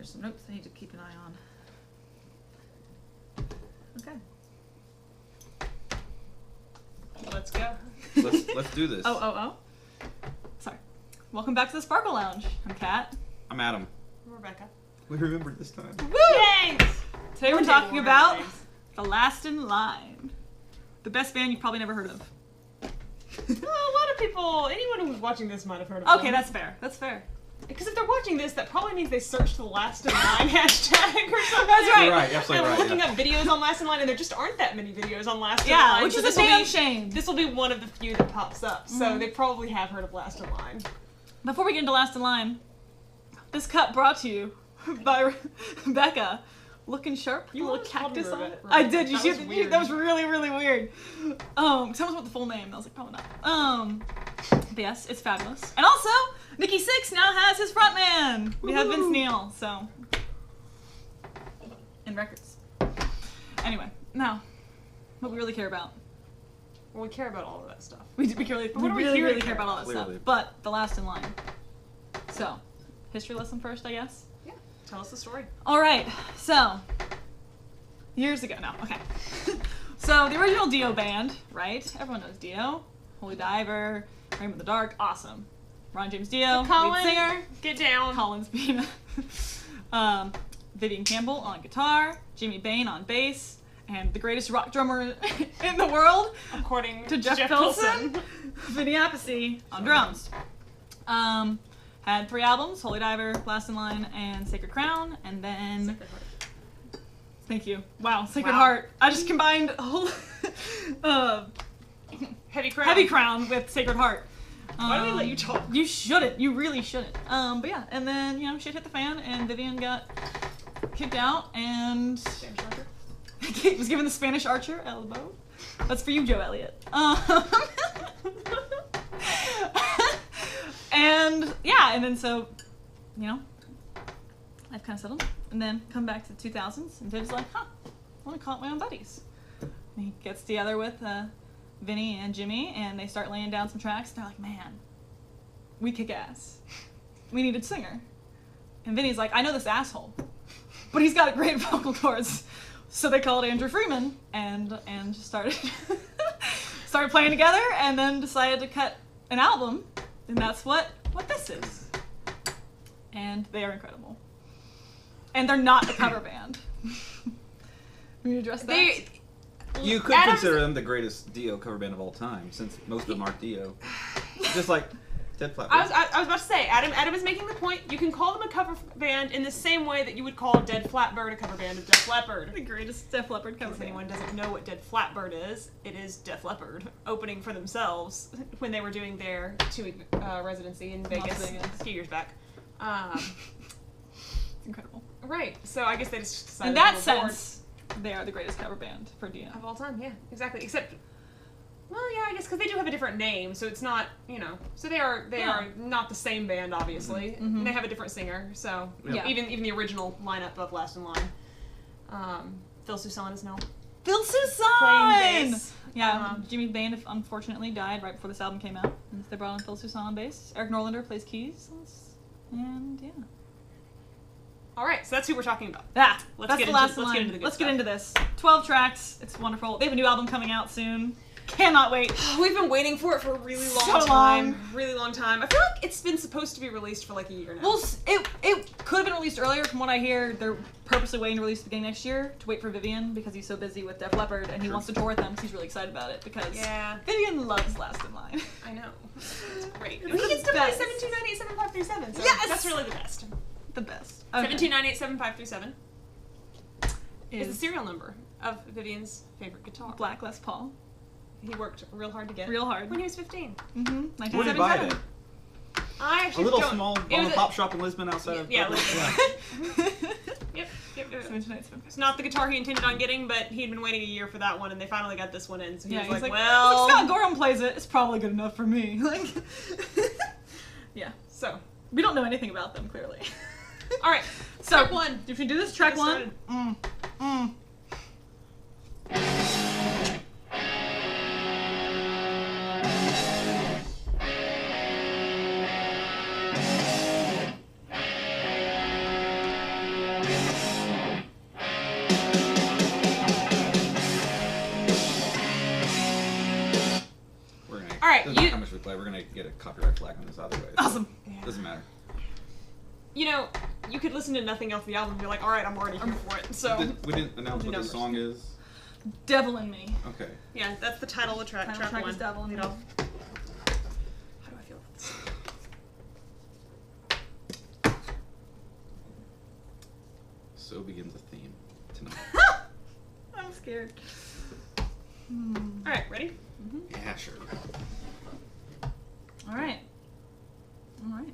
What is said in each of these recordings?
here's some notes I need to keep an eye on. Okay. Let's go. Let's do this. Oh. Sorry. Welcome back to the Sparkle Lounge. I'm Kat. I'm Adam. I'm Rebecca. We remembered this time. Woo! Yay! Today we're talking about The Last in Line. The best band you've probably never heard of. A lot of people, anyone who's watching this might have heard of them. Okay, that's fair. That's fair. Because if they're watching this, that probably means they searched the Last in Line hashtag or something. That's right. You're right, absolutely And right. looking Yeah. up videos on Last in Line, and there just aren't that many videos on Last in Yeah, Line. which so is a this will damn be- shame. This will be one of the few that pops up, so they probably have heard of Last in Line. Before we get into Last in Line, this cup brought to you by Becca. Looking sharp, You little almost called me cactus on it. Rebecca. I did. You That see, was weird. that was really, really weird. Someone with the full name. I was like, probably not. But yes, it's fabulous. And also, Nikki Sixx now has his frontman. We have Vince Woohoo. Neil. So, in records. Anyway, now, what we really care about. Well, we care about all of that stuff. We what are we really, here to really care care about all that Clearly. stuff. But the Last in Line. So, history lesson first, I guess. Yeah. Tell us the story. All right, so years ago, no, okay. So the original Dio band, right? Everyone knows Dio. Holy Diver, Rainbow in the Dark, awesome. Ron James Dio, Colin, lead singer. get down. Collins Bean. Vivian Campbell on guitar, Jimmy Bain on bass, and the greatest rock drummer in the world, According to Jeff Pilson, Vinny Appice on drums. Had 3 albums: Holy Diver, Last in Line, and Sacred Crown, and then. Thank you. Wow, Sacred Wow. Heart. I just combined whole, Heavy Crown. Heavy Crown with Sacred Heart. Why do we let you talk? You shouldn't. You really shouldn't. But yeah, and then, shit hit the fan, and Vivian got kicked out, and Spanish Archer. was given the Spanish Archer elbow. That's for you, Joe Elliott. And yeah, and then so, I've kind of settled, and then come back to the 2000s, and Viv's like, I want to call it my own buddies. And he gets together with Vinny and Jimmy, and they start laying down some tracks. And they're like, man, we kick ass. We need a singer. And Vinny's like, I know this asshole, but he's got great vocal cords. So they called Andrew Freeman and just started playing together, and then decided to cut an album, and that's what this is. And they are incredible. And they're not a cover band. Can you address that? You could Adam's- consider them the greatest Dio cover band of all time, since most of them aren't Dio. Just like Dead Flat I was about to say, Adam is making the point. You can call them a cover band in the same way that you would call Dead Flatbird a cover band of Def Leppard. The greatest Def Leppard cover If band. anyone doesn't know what Dead Flatbird is, it is Def Leppard opening for themselves when they were doing their 2-week residency in Vegas, Vegas. a few years back. It's incredible. Right, so I guess they just decided In that to reward- sense, they are the greatest cover band for Dio. of all time, yeah, exactly. Except, well, yeah, I guess because they do have a different name, so it's not, so they are not the same band, obviously. Mhm. And they have a different singer, so Yeah. even the original lineup of Last in Line. Phil Soussan is now Phil playing Soussan! bass. Yeah, Jimmy Bain unfortunately died right before this album came out. And they brought on Phil Soussan on bass. Eric Norlander plays keys. And yeah. All right, so that's who we're talking about. That's Let's the get into- last let's line. get into the good Let's get stuff. into this. 12 tracks. It's wonderful. They have a new album coming out soon. Cannot wait. We've been waiting for it for a really long So time. long. Really long time. I feel like it's been supposed to be released for like a year now. Well, it could have been released earlier. From what I hear, they're purposely waiting to release it beginning next year to wait for Vivian because he's so busy with Def Leppard and he Sure. wants to tour with them. So he's really excited about it because yeah, Vivian loves Last in Line. I know. It's great. It's He the gets to play best. 729875537. So Yes! that's really the best. The best. 729875537 is the Is serial number of Vivian's favorite guitar. Black Les Paul. He worked real hard to get Real hard. when he was 15. Mm-hmm. Where did you buy it? I A actually little don't- small it mom was and pop shop in Lisbon outside of yeah, Dublin. Yep. Tonight's It's not the guitar he intended on getting, but he'd been waiting a year for that one, and they finally got this one in. So he Yeah, was he's like, like, "Well, Scott Gorham plays it. It's probably good enough for me. Like, yeah. so We don't know anything about them, clearly. all right, So, track one. if we do this, track Get one. started. right, Doesn't matter how much we play. We're gonna get a copyright flag on this either way. so Awesome. Doesn't matter. you know, you could listen to nothing else the album and be like, all right, I'm already here for it. So We didn't announce what the numbers. song is. Devil in Me. Okay. yeah, that's the title of the track. Title Track track one. is Devil in Me. Lead off. How do I feel about this? So begins a theme tonight. I'm scared. All right, ready? Yeah, sure. All right. All right.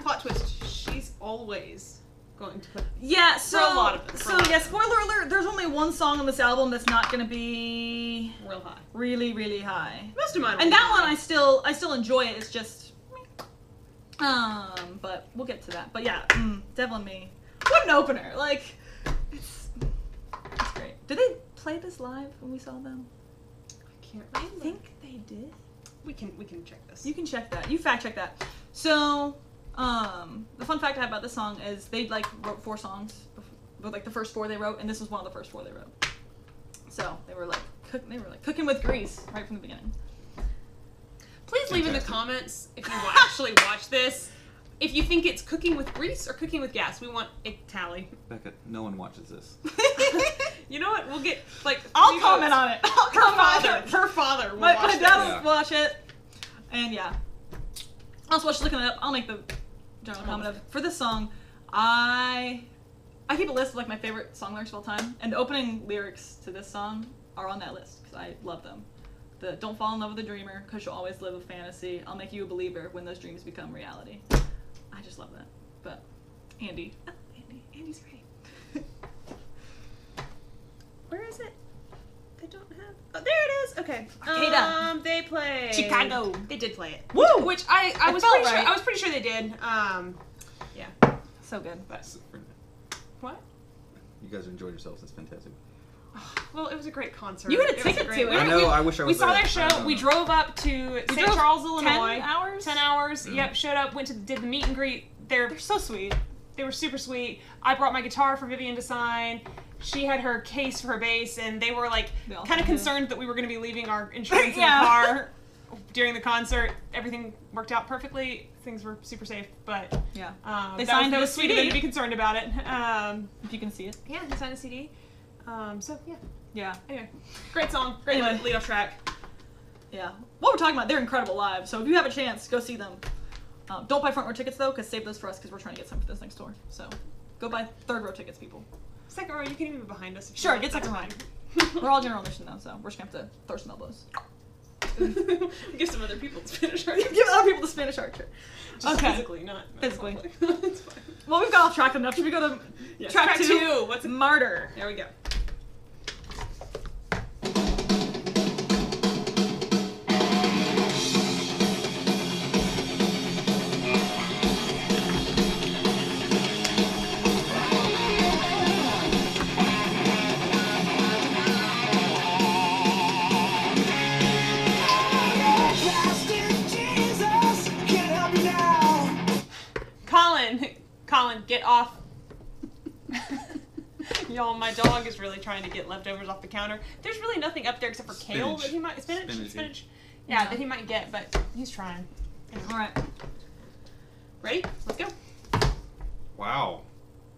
Plot twist. She's always going to put. Yeah, so For a lot of them, for a lot of yeah, them. spoiler alert, there's only one song on this album that's not gonna be Real high. really, really high. Most of mine. And that one I still enjoy it, it's just but we'll get to that. But yeah, Devil in Me. What an opener. Like it's great. Did they play this live when we saw them? I can't I remember. think they did. We can check this. You can check that. You fact check that. So, the fun fact I have about this song is they like wrote 4 songs, but like the first 4 they wrote, and this was one of the first 4 they wrote. So they were like cooking with grease right from the beginning. Please leave in the Fantastic. comments if you actually watch this. If you think it's cooking with grease or cooking with gas, we want a tally. Becca, no one watches this. You know what? We'll get like. I'll 3 comment votes. on it. I'll Her comment father. on it. Her father will My watch dad this. will Yeah. watch it, and yeah. Also, while she's looking it up, I'll make the general comment of for this song. I keep a list of like my favorite song lyrics of all time, and the opening lyrics to this song are on that list because I love them. The "Don't fall in love with a dreamer, cause you'll always live a fantasy. I'll make you a believer when those dreams become reality." I just love that. But Andy's great. Where is it? They don't have. Oh, there it is. Okay. Arcada. They play Chicago. They did play it. Woo! Which I was felt pretty sure. right. I was pretty sure they did. Yeah. So good. But what? You guys are enjoying yourselves. It's fantastic. Well, it was a great concert. You got a It was ticket great- to it. I know. I wish I We was saw there. their show. We drove up to St. drove Charles, 10 Illinois. hours? 10 hours. Mm. Yep. Showed up. Did the meet and greet. They're so sweet. They were super sweet. I brought my guitar for Vivian to sign. She had her case for her bass, and they were like They all kind of did. concerned that we were going to be leaving our insurance Yeah. in the car during the concert. Everything worked out perfectly. Things were super safe, but Yeah. that They was, signed that the was sweet of them CD. to be concerned about it. If you can see it. Yeah, they signed a CD. So yeah. Yeah. Anyway, great song, great Anyway. lead off track. Yeah. What we're talking about, they're incredible live. So if you have a chance, go see them. Don't buy front row tickets though, because save those for us, because we're trying to get some for this next tour. So go buy 3rd row tickets, people. Second row, you can even be behind us. If you Sure, want. get second row. That's We're all general admission though, so we're just gonna have to throw some elbows. fine. Give some other people the Spanish art. Give other people the Spanish Archer. Just Okay. physically, not Physically. publicly. It's fine. Well, we've got off track enough. Should we go to Yes, track, track 2? two. What's it? Martyr. There we go. Colin, get off. Y'all, my dog is really trying to get leftovers off the counter. There's really nothing up there except for kale Spinach. that he might Spinach. spinach. Yeah, that he might get, but he's trying. All right. Ready? Let's go. Wow.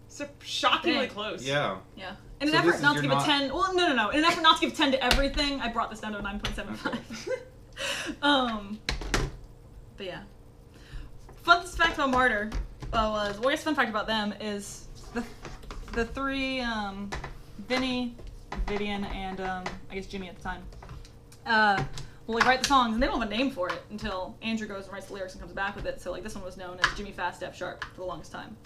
So shockingly Dang. close. Yeah. Yeah. In an So effort this not is- to give you're a 10. Well, no. In an effort not to give 10 to everything, I brought this down to a 9.75. But yeah. Fun fact about Martyr was, well, I guess fun fact about them is the 3, Vinny, Vivian, and I guess Jimmy at the time, will like write the songs, and they don't have a name for it until Andrew goes and writes the lyrics and comes back with it. So like this one was known as Jimmy Fast F Sharp for the longest time.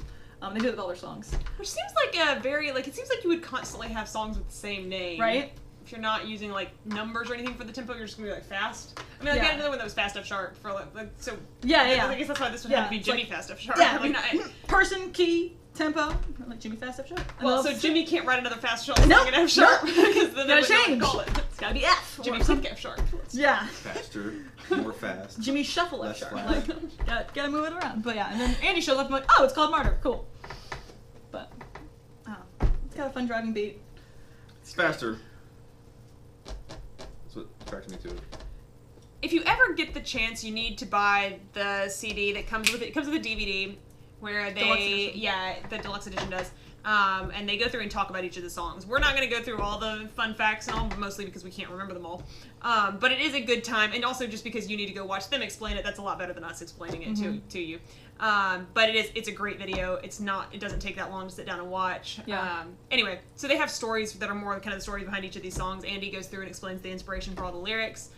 They do it with all their songs, Which seems like a very, like, it seems like you would constantly have songs with the same name. right? If you're not using, like, numbers or anything for the tempo, you're just gonna be, like, fast. I mean, like, I Yeah. had another one that was Fast F Sharp for, like so... Yeah. I guess that's why this one had to be it's Jimmy like- Fast F Sharp. Yeah, I mean, like, person, key, tempo, like Jimmy Fast F Sharp. And well, they'll- so Jimmy can't write another Fast Sharp song Nope, in F Sharp, nope. because then they Gotta would know what to change. call it. It's gotta be F. Jimmy or something. Quick F Sharp. Yeah. Faster, more fast. Jimmy Shuffle F Less Sharp. flat. Like, gotta move it around. But yeah, and then Andy shows up and I'm like, oh, it's called Martyr. Cool. But, it's got a fun driving beat. It's faster. That's what attracts me to it. if you ever get the chance, you need to buy the CD that comes with it. It comes with a DVD where they, the deluxe edition does. And they go through and talk about each of the songs. We're not going to go through all the fun facts and all, mostly because we can't remember them all. But it is a good time, and also just because you need to go watch them explain it, that's a lot better than us explaining it to you. But it's a great video. It doesn't take that long to sit down and watch. Yeah. Anyway, so they have stories that are more kind of the stories behind each of these songs. Andy goes through and explains the inspiration for all the lyrics.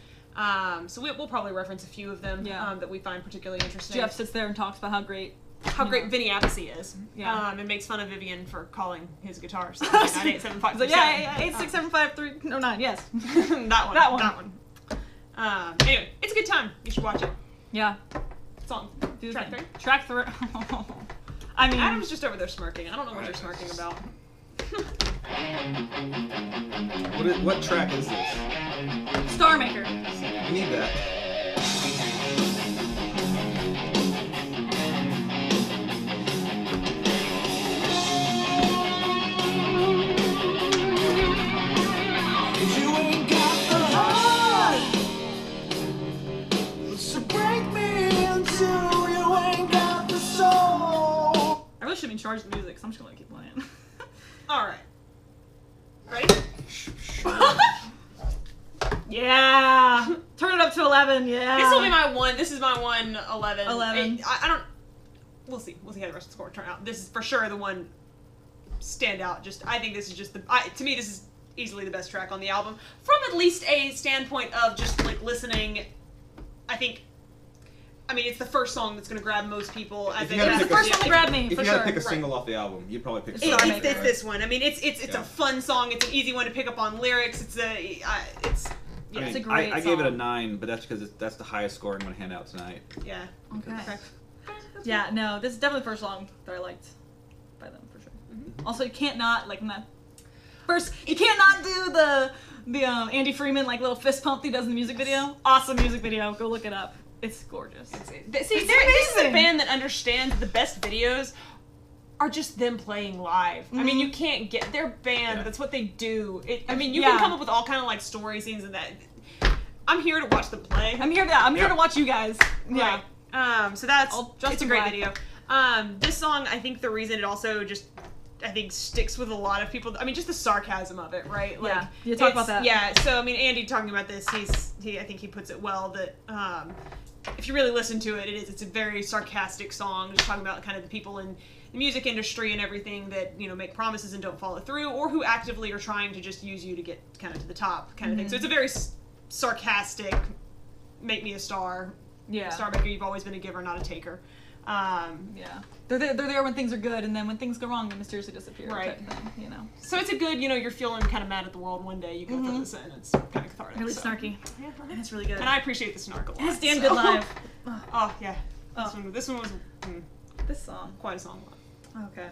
So we'll probably reference a few of them that we find particularly interesting. Jeff sits there and talks about how great Vinny Appice is. Yeah. And makes fun of Vivian for calling his guitar 79875. He's like, yeah, 8675309. Yes. That one. Anyway, it's a good time. You should watch it. Yeah. Song. Track 3. Track 3. I mean, Adam's just over there smirking. I don't know what you're smirking about. What track is this? Star Maker. I need that. Shouldn't charge the music, so I'm just gonna keep playing. Alright. Ready? Yeah! Turn it up to 11, yeah! This will be my one. This is my 11. 11. I don't... We'll see. We'll see how the rest of the score turn out. This is for sure the one standout. I think this is just to me, this is easily the best track on the album. From at least a standpoint of just, like, listening, I mean, it's the first song that's going to grab most people. It's the first one to grab me, if for you sure. had to pick a single off the album, you'd probably pick It's Star Maker. It's this one. I mean, it's a fun song. It's an easy one to pick up on lyrics. It's a great I gave it a song. 9, but that's because that's the highest score I'm going to hand out tonight. Yeah. Okay. Yeah, no, this is definitely the first song that I liked by them, for sure. Mm-hmm. Also, you can't not, like, you can't not do the Andy Freeman, like, little fist pump he does in the music video. Awesome music video. Go look it up. It's gorgeous. This is a band that understands the best videos are just them playing live. I mean, you can't get their band. That's what they do. I mean, you can come up with all kind of like story scenes and that. I'm here to watch them play. I'm here to watch you guys. Yeah. Right. So it's a great video. This song, I think the reason it also just sticks with a lot of people. I mean, just the sarcasm of it, right? Like, you talk about that. Yeah. So I mean, Andy talking about this, I think he puts it well that. If you really listen to it's a very sarcastic song, just talking about kind of the people in the music industry and everything that, make promises and don't follow through, or who actively are trying to just use you to get kind of to the top kind of thing. So it's a very sarcastic, make me a star. Yeah. Star maker, you've always been a giver, not a taker. Yeah. They're there when things are good, and then when things go wrong, they mysteriously disappear. Right. Type thing, So it's a good, you're feeling kind of mad at the world one day, you go throw this in, it's kind of cathartic. Really snarky. Yeah, And it's really good. and I appreciate the snark a lot. And it's damn good live. Oh, yeah. This one was This song. quite a song. Okay.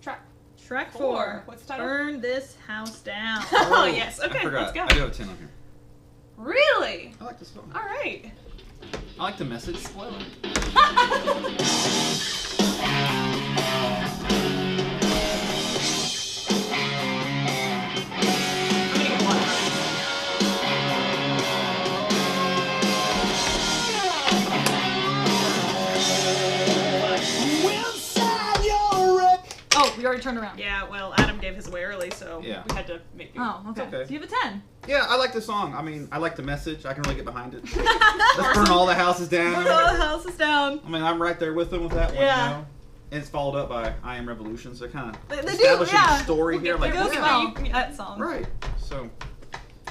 Track 4. What's the title? Burn This House Down. Oh, yes. Okay, I forgot. let's go. I do have a 10 on here. Really? I like this song. All right. I like the message. Oh, we already turned around. Yeah, well, Adam gave his away early, so we had to make you. Oh, okay. okay. So you have a 10. Yeah, I like the song. I mean, I like the message. I can really get behind it. Let's burn all the houses down. Burn all the houses down. I mean, I'm right there with them with that one. Yeah. And it's followed up by I Am Revolution, so kind of They do, establishing yeah. the story here. Like, It goes yeah. well, that song. Right. So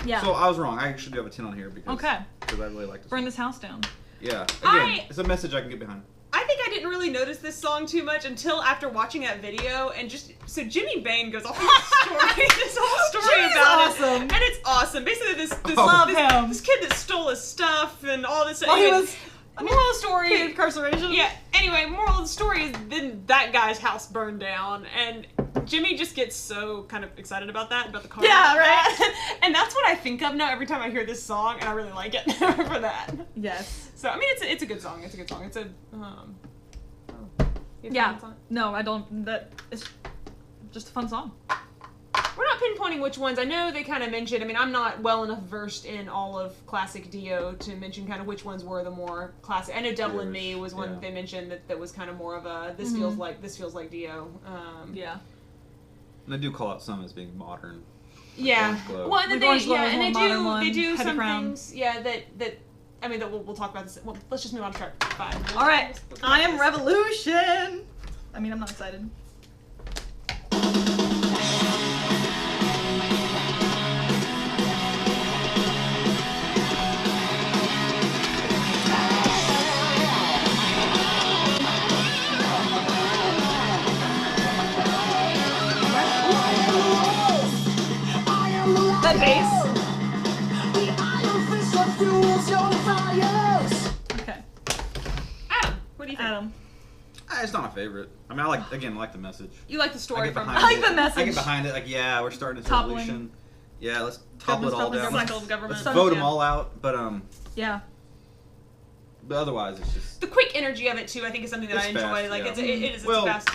Yeah. I was wrong. I actually do have a 10 on here because I really like this. Burn this house down. Yeah. Again, it's a message I can get behind. I think I didn't really notice this song too much until after watching that video, and so Jimmy Bain goes off on this whole story Jimmy's about awesome. it, and it's awesome. Basically, this kid that stole his stuff and all this. Well, he was moral of the story. Incarceration. Yeah. Anyway, moral of the story is then that guy's house burned down, and Jimmy just gets so kind of excited about that, about the car. Yeah, right. And that's what I think of now every time I hear this song, and I really like it for that. Yes. So I mean, it's a good song. It's a good song. It's a Yeah. No, I don't. That it's just a fun song. We're not pinpointing which ones. I know they kind of mentioned. I mean, I'm not well enough versed in all of classic Dio to mention kind of which ones were the more classic. I know "Devil in Me" was one that they mentioned that was kind of more of a this feels like Dio. Yeah. And they do call out some as being modern. Yeah. Glow. Well, and they do Heavy some Crown. things. Yeah, that. I mean, that we'll talk about this. Well, let's just move on to track 5. All right, I Am Revolution. I mean, I'm not excited. That bass. Okay. Adam, what do you think? Adam. It's not a favorite. I mean, I like the message. You like the story from I like the message. I get behind it. Like, yeah, we're starting this Toppling. revolution. Yeah, let's topple it all down. cycle of government. Let's vote them all out. But Yeah. but otherwise, it's just The quick energy of it too. I think is something that It's I enjoy. fast, Like yeah. it's Well, fast.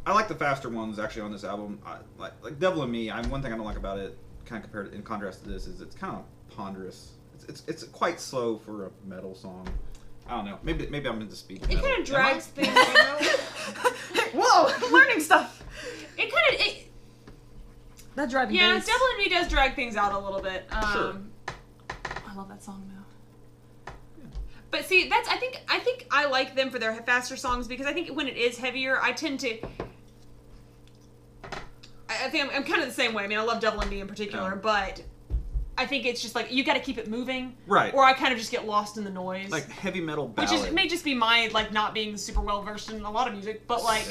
I like the faster ones actually on this album. I like "Devil in Me." One thing I don't like about it, kind of compared in contrast to this, is it's kind of ponderous. It's quite slow for a metal song. I don't know. Maybe I'm into speed. It kind of drags things. Whoa, I'm learning stuff. It That driving yeah, bass. Devil in Me does drag things out a little bit. Sure. I love that song though. But see, I think I like them for their faster songs because I think when it is heavier, I tend to. I think I'm kind of the same way. I mean, I love Devil in Me in particular, Yeah. but I think it's just like you got to keep it moving, Right. Or I kind of just get lost in the noise. Like heavy metal ballad. Which may just be my like not being super well versed in a lot of music, but like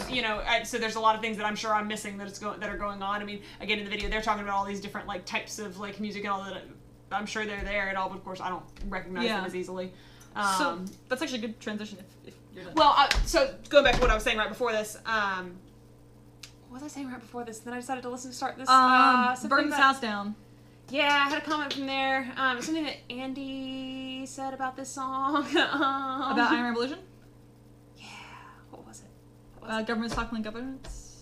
so there's a lot of things that I'm sure I'm missing that are going on. I mean, again in the video they're talking about all these different like types of like music and all that. I'm sure they're there and all, but of course I don't recognize them as easily. So that's actually a good transition if you're done. Well, so going back to what I was saying right before this. What was I saying right before this? Then I decided to start this. Burn this house down. Yeah, I had a comment from there. Something that Andy said about this song. About I Am Revolution? Yeah. What was it? Governments talking like governments?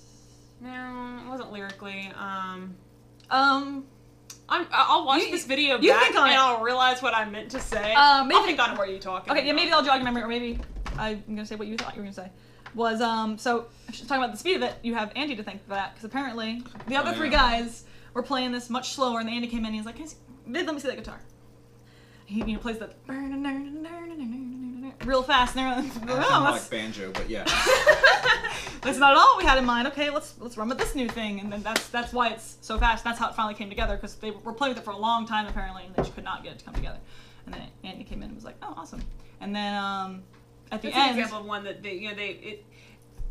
No, it wasn't lyrically. I'll watch this video you back think on and it. I'll realize what I meant to say. Maybe- I'll think on it while you're talking. Okay, yeah, maybe I'll jog your memory, or maybe I'm gonna say what you thought you were gonna say. Was so talking about the speed of it, you have Andy to thank for that because apparently the other three guys were playing this much slower, and then Andy came in and he's like, let me see that guitar. He plays the real fast, and they're like, Sound like banjo, but yeah. that's not at all we had in mind. Okay, let's run with this new thing, and then that's why it's so fast. That's how it finally came together because they were playing with it for a long time apparently, and they just could not get it to come together. And then Andy came in and was like, oh, awesome. And then at the That's end, an example of one that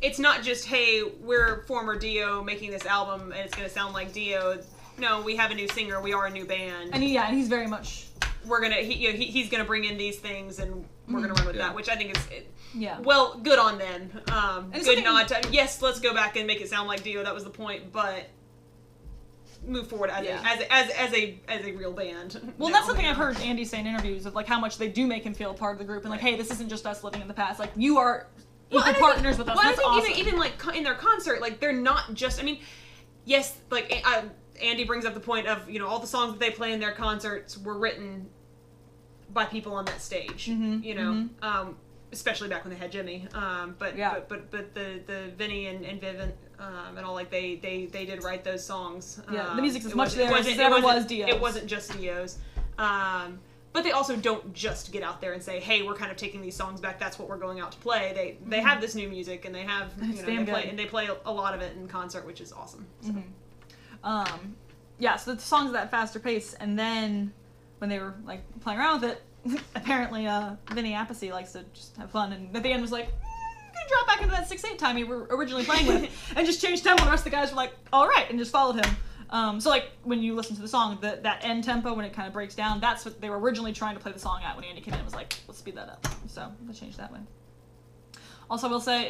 it's not just, hey, we're former Dio making this album and it's going to sound like Dio. No, we have a new singer. We are a new band. and he's very much He's gonna bring in these things and we're gonna run with that, which I think is well, good on them. Good nod to, yes, let's go back and make it sound like Dio. That was the point, but move forward as a real band. Well, that's something I've heard Andy say in interviews of like how much they do make him feel part of the group and like, hey, this isn't just us living in the past. Like you are equal partners with us. Well, That's I think awesome. even like in their concert, like they're not just. I mean, yes, like Andy brings up the point of all the songs that they play in their concerts were written by people on that stage. Especially back when they had Jimmy. But the Vinny and Viv and all, like they did write those songs. Yeah, the music's as much there as it ever was Dio's. It wasn't just Dio's. But they also don't just get out there and say, "Hey, we're kind of taking these songs back. That's what we're going out to play." They have this new music and they have they play a lot of it in concert, which is awesome. So. So the songs at that faster pace, and then when they were like playing around with it, apparently Vinny Appice likes to just have fun, and at the end was like, gonna drop back into that 6/8 time we were originally playing with, and just changed tempo. And the rest of the guys were like, all right, and just followed him. So like when you listen to the song, that end tempo when it kind of breaks down, that's what they were originally trying to play the song at. When Andy came in, it was like, let's speed that up. So they changed that way. Also, I will say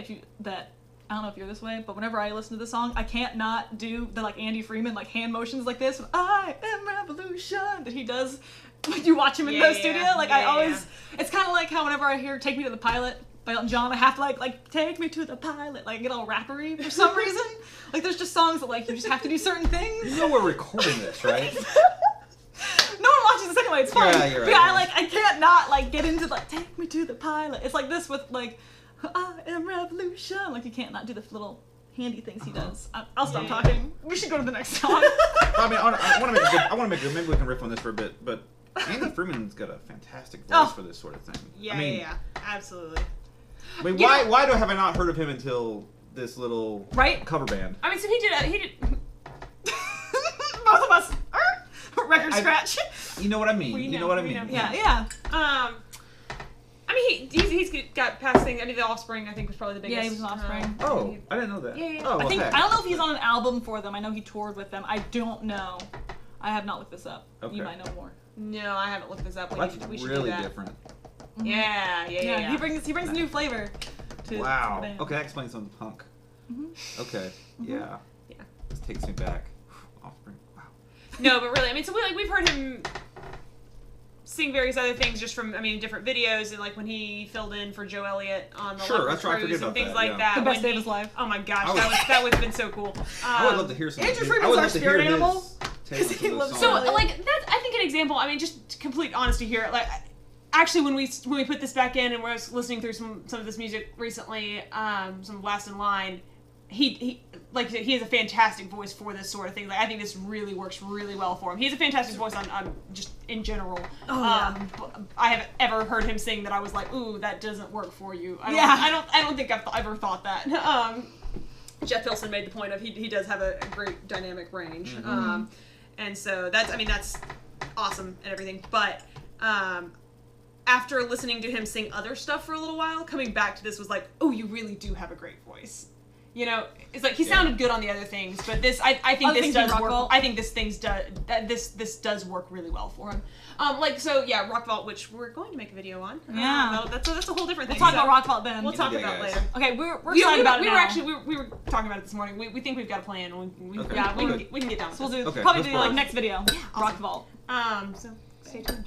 I don't know if you're this way, but whenever I listen to the song, I can't not do the like Andy Freeman like hand motions like this. I am revolution that he does when you watch him in the studio. Like I always, it's kind of like how whenever I hear "Take Me to the Pilot" by Elton John, I have to like "Take me to the pilot," like get all rappery for some reason. Like there's just songs that like you just have to do certain things. You know we're recording this, right? No one watches this anyway. It's fine. Yeah, you're right. But I can't not like get into like take me to the pilot. It's like this with like I am revolution. Like you can't not do the little handy things he does. I'll stop Yeah. talking. We should go to the next song. I mean, I want to make a good. I want to make a. Maybe we can riff on this for a bit, but Andy Freeman's got a fantastic voice Oh. for this sort of thing. Yeah, I mean, yeah, absolutely. I mean, You why know- have I not heard of him until this little Right? cover band? I mean, so he did. Both of us. Record I- scratch. You know what I mean. We You know, know what I we mean. know. Yeah. I mean, he's got past things. I mean, The Offspring, I think, was probably the biggest. Yeah, he was in Offspring. Oh, I didn't know that. Yeah, yeah. Oh, I think okay. I don't know if he's on an album for them. I know he toured with them. I don't know. I have not looked this up. Okay. You might know more. No, I haven't looked this up. Well, that's We should really do that. different. Yeah. He brings new flavor. To Wow. the band. Okay, that explains some of the punk. Mhm. Okay. Yeah. Yeah. This takes me back. Offspring. Wow. No, but really, I mean, so we've heard him sing various other things just from, I mean, different videos, and like when he filled in for Joe Elliott on the Sure, Leopard that's right, I Cruise forget and about things that, like yeah. that. The best when day of he- his life. Oh my gosh, I would- that would have been so cool. I would love to hear some. Andrew I Freeman's would our love to spirit hear animal. his take 'Cause on he some of loves those So, songs. Elliott. like, that's, I think, an example. I mean, just complete honesty here. Like, actually, when we put this back in and I was listening through some of this music recently, some Last in Line, he like he has a fantastic voice for this sort of thing. Like, I think this really works really well for him. He has a fantastic voice on just in general. Oh, yeah. I haven't ever heard him sing that I was like, ooh, that doesn't work for you. Yeah. I don't think I've ever thought that. Jeff Pilson made the point of he does have a great dynamic range. And so that's awesome and everything. But after listening to him sing other stuff for a little while, coming back to this was like, oh, you really do have a great voice. You know, it's like he sounded good on the other things, but this I think Other this things do does rock work. vault. I think this does work really well for him. Like so, yeah, Rock Vault, which we're going to make a video on. Yeah. That's a whole different We'll thing. talk So about Rock Vault then. We'll talk Yeah, about guys. later. Okay, we're We excited about it were now. actually we were talking about it this morning. We think we've got a plan. We Okay. Yeah, we can get down with So we'll this. do Okay, probably let's do like pause. next video. Rock Vault. So stay tuned.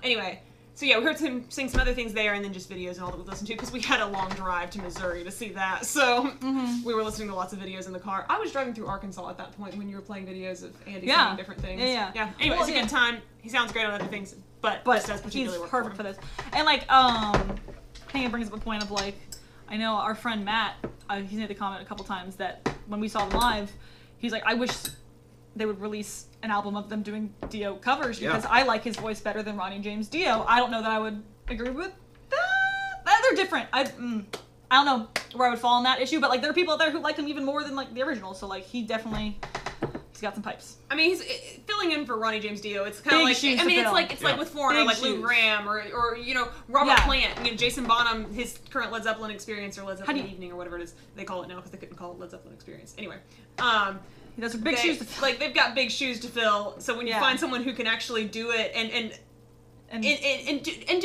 Anyway, so yeah, we heard him sing some other things there, and then just videos and all that we listened to because we had a long drive to Missouri to see that. So we were listening to lots of videos in the car. I was driving through Arkansas at that point when you were playing videos of Andy Yeah. singing different things. Yeah. Anyway, Well, it's a yeah. good time. He sounds great on other things, but But this does he's particularly work perfect for for him. this. And like, I think it brings up a point of like, I know our friend Matt, he's made the comment a couple times that when we saw them live, he's like, I wish they would release an album of them doing Dio covers because Yeah. I like his voice better than Ronnie James Dio. I don't know that I would agree with that. They're different. I don't know where I would fall on that issue, but like there are people out there who like him even more than like the original. So like he's got some pipes. I mean, he's filling in for Ronnie James Dio. It's kind of Big like shoes I to mean, fill. it's like Yeah. with Foreigner, Big like Lou shoes. Graham or you know Robert Yeah. Plant, you know Jason Bonham, his current Led Zeppelin experience or Led Zeppelin do you- Evening or whatever it is they call it now because they couldn't call it Led Zeppelin Experience. Anyway, He does big they- shoes to fill. like they've got big shoes to fill. So when you Yeah. find someone who can actually do it and And do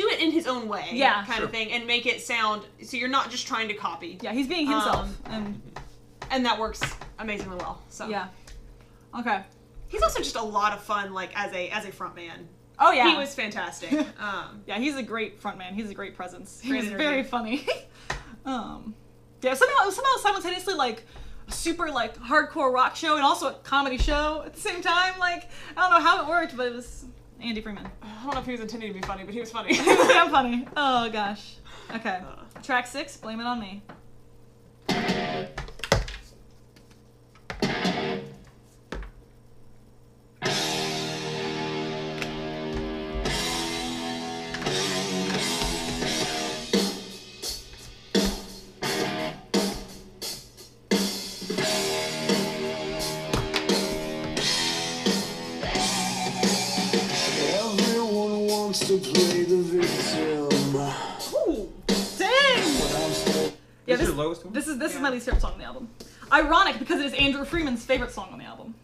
it in his own way, Yeah. kind Sure. of thing, and make it sound so you're not just trying to copy. yeah, he's being himself. And And that works amazingly well. So yeah. Okay. he's also just a lot of fun, like as a front man. Oh yeah. He was fantastic. Yeah, he's a great frontman. He's a great presence. Great He's energy. very funny. Yeah, somehow simultaneously like a super like hardcore rock show and also a comedy show at the same time. Like I don't know how it worked, but it was Andy Freeman. I don't know if he was intending to be funny, but he was funny. He was damn funny. Oh gosh. Okay. Track 6. Blame It on Me. Everyone wants to play the victim. Ooh. Dang. But I'm still Yeah, This is your lowest one? This is Yeah. my least favorite song on the album. Ironic because it is Andrew Freeman's favorite song on the album.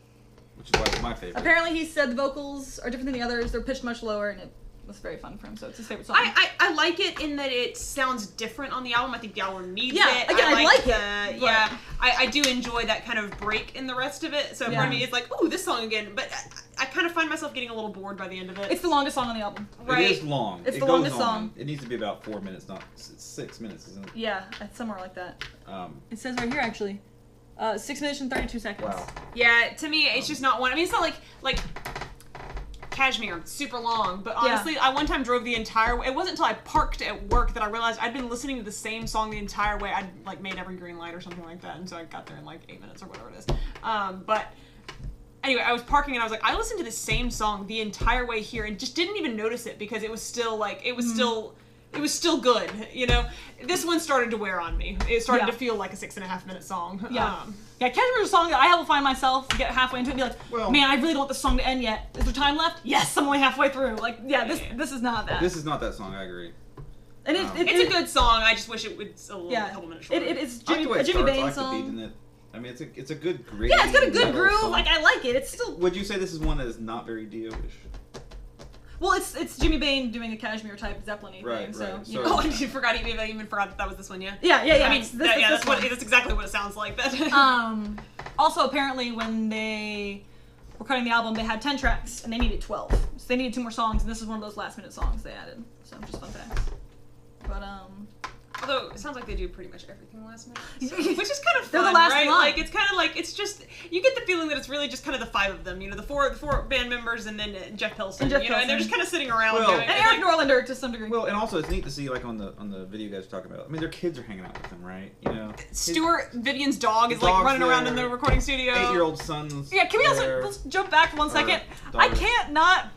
Which is why it's my favorite. Apparently, he said the vocals are different than the others. They're pitched much lower, and it was very fun for him. So it's his favorite song. I like it in that it sounds different on the album. I think the album needs Yeah, it. again, I like the, it, but- Yeah, I do enjoy that kind of break in the rest of it. So part Yeah. of me is like, ooh, this song again. But I kind of find myself getting a little bored by the end of it. It's the longest song on the album. right. It is long. It's it the goes longest on. song. It needs to be about 4 minutes, not 6 minutes, isn't it? Yeah, it's somewhere like that. It says right here, actually. 6 minutes and 32 seconds. Wow. Yeah, to me, it's just not one. I mean, it's not like Kashmir, super long. But honestly, I one time drove the entire way. It wasn't until I parked at work that I realized I'd been listening to the same song the entire way. I'd like made every green light or something like that, and so I got there in like 8 minutes or whatever it is. But anyway, I was parking and I was like, I listened to the same song the entire way here and just didn't even notice it because it was still like it was still good, you know. This one started to wear on me. It started to feel like a 6.5 minute song. Yeah. Kashmir's a song that I will find myself get halfway into it and be like, Well- man, I really don't want this song to end yet. Is there time left? Yes, I'm only halfway through. Like, this is not that. This is not that song. I agree. And It's a good song. I just wish it was a couple minutes shorter. It's I like the way a it Jimmy starts. I Bain like the beat song. in it. I mean, it's a good gritty. Yeah, it's got a good metal groove. song. Like, I like it. It's still Would you say this is one that is not very Dio-ish? well. It's Jimmy Bain doing a Kashmir type Zeppelin-y Right, thing. So, right. you So- know. Oh, I forgot that was this one. Yeah. Yeah. I mean, This that's exactly what it sounds like. That. Also, apparently, when they were cutting the album, they had 10 tracks and they needed 12. So they needed 2 more songs, and this is one of those last-minute songs they added. So just fun facts. But Although it sounds like they do pretty much everything last minute, which is kind of They're fun, the last right? line. Like it's kind of like it's just you get the feeling that it's really just kind of the 5 of them, you know, the four band members and then Jeff Pilson, And Jeff you know, and they're Pilson. just kind of sitting around Well- doing and it. Eric like, Norlander to some degree. Well, and also it's neat to see like on the video you guys are talking about. I mean, their kids are hanging out with them, right? You know, Stuart Vivian's dog is The like dog's running around in there. the recording studio. 8-year-old son's. Yeah, can we also there. let's jump back for 1 second? I daughter. can't not.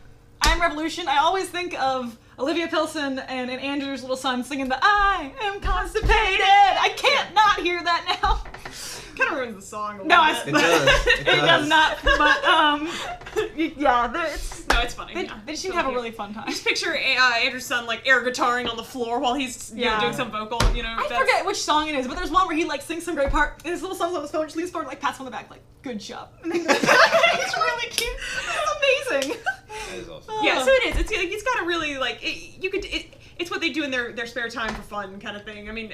I'm Revolution. I always think of Olivia Pilson and Andrew's little son singing the "I am constipated." I can't not hear that now. Kind of ruins the song. A No, little It bit. does. It does not. But it's No, it's funny. they yeah. they It's seem to have a cute. really fun time. Just picture Andrew's son like air guitaring on the floor while he's you know, Yeah. doing some vocal. You know, I forget which song it is, but there's one where he like sings some great part. And his little son's on his phone, just leans forward, like pats him on the back, like "Good job." And then it's really cute. It's amazing. That is awesome. Yeah, so it is. It's got a really like it's what they do in their spare time for fun kind of thing. I mean,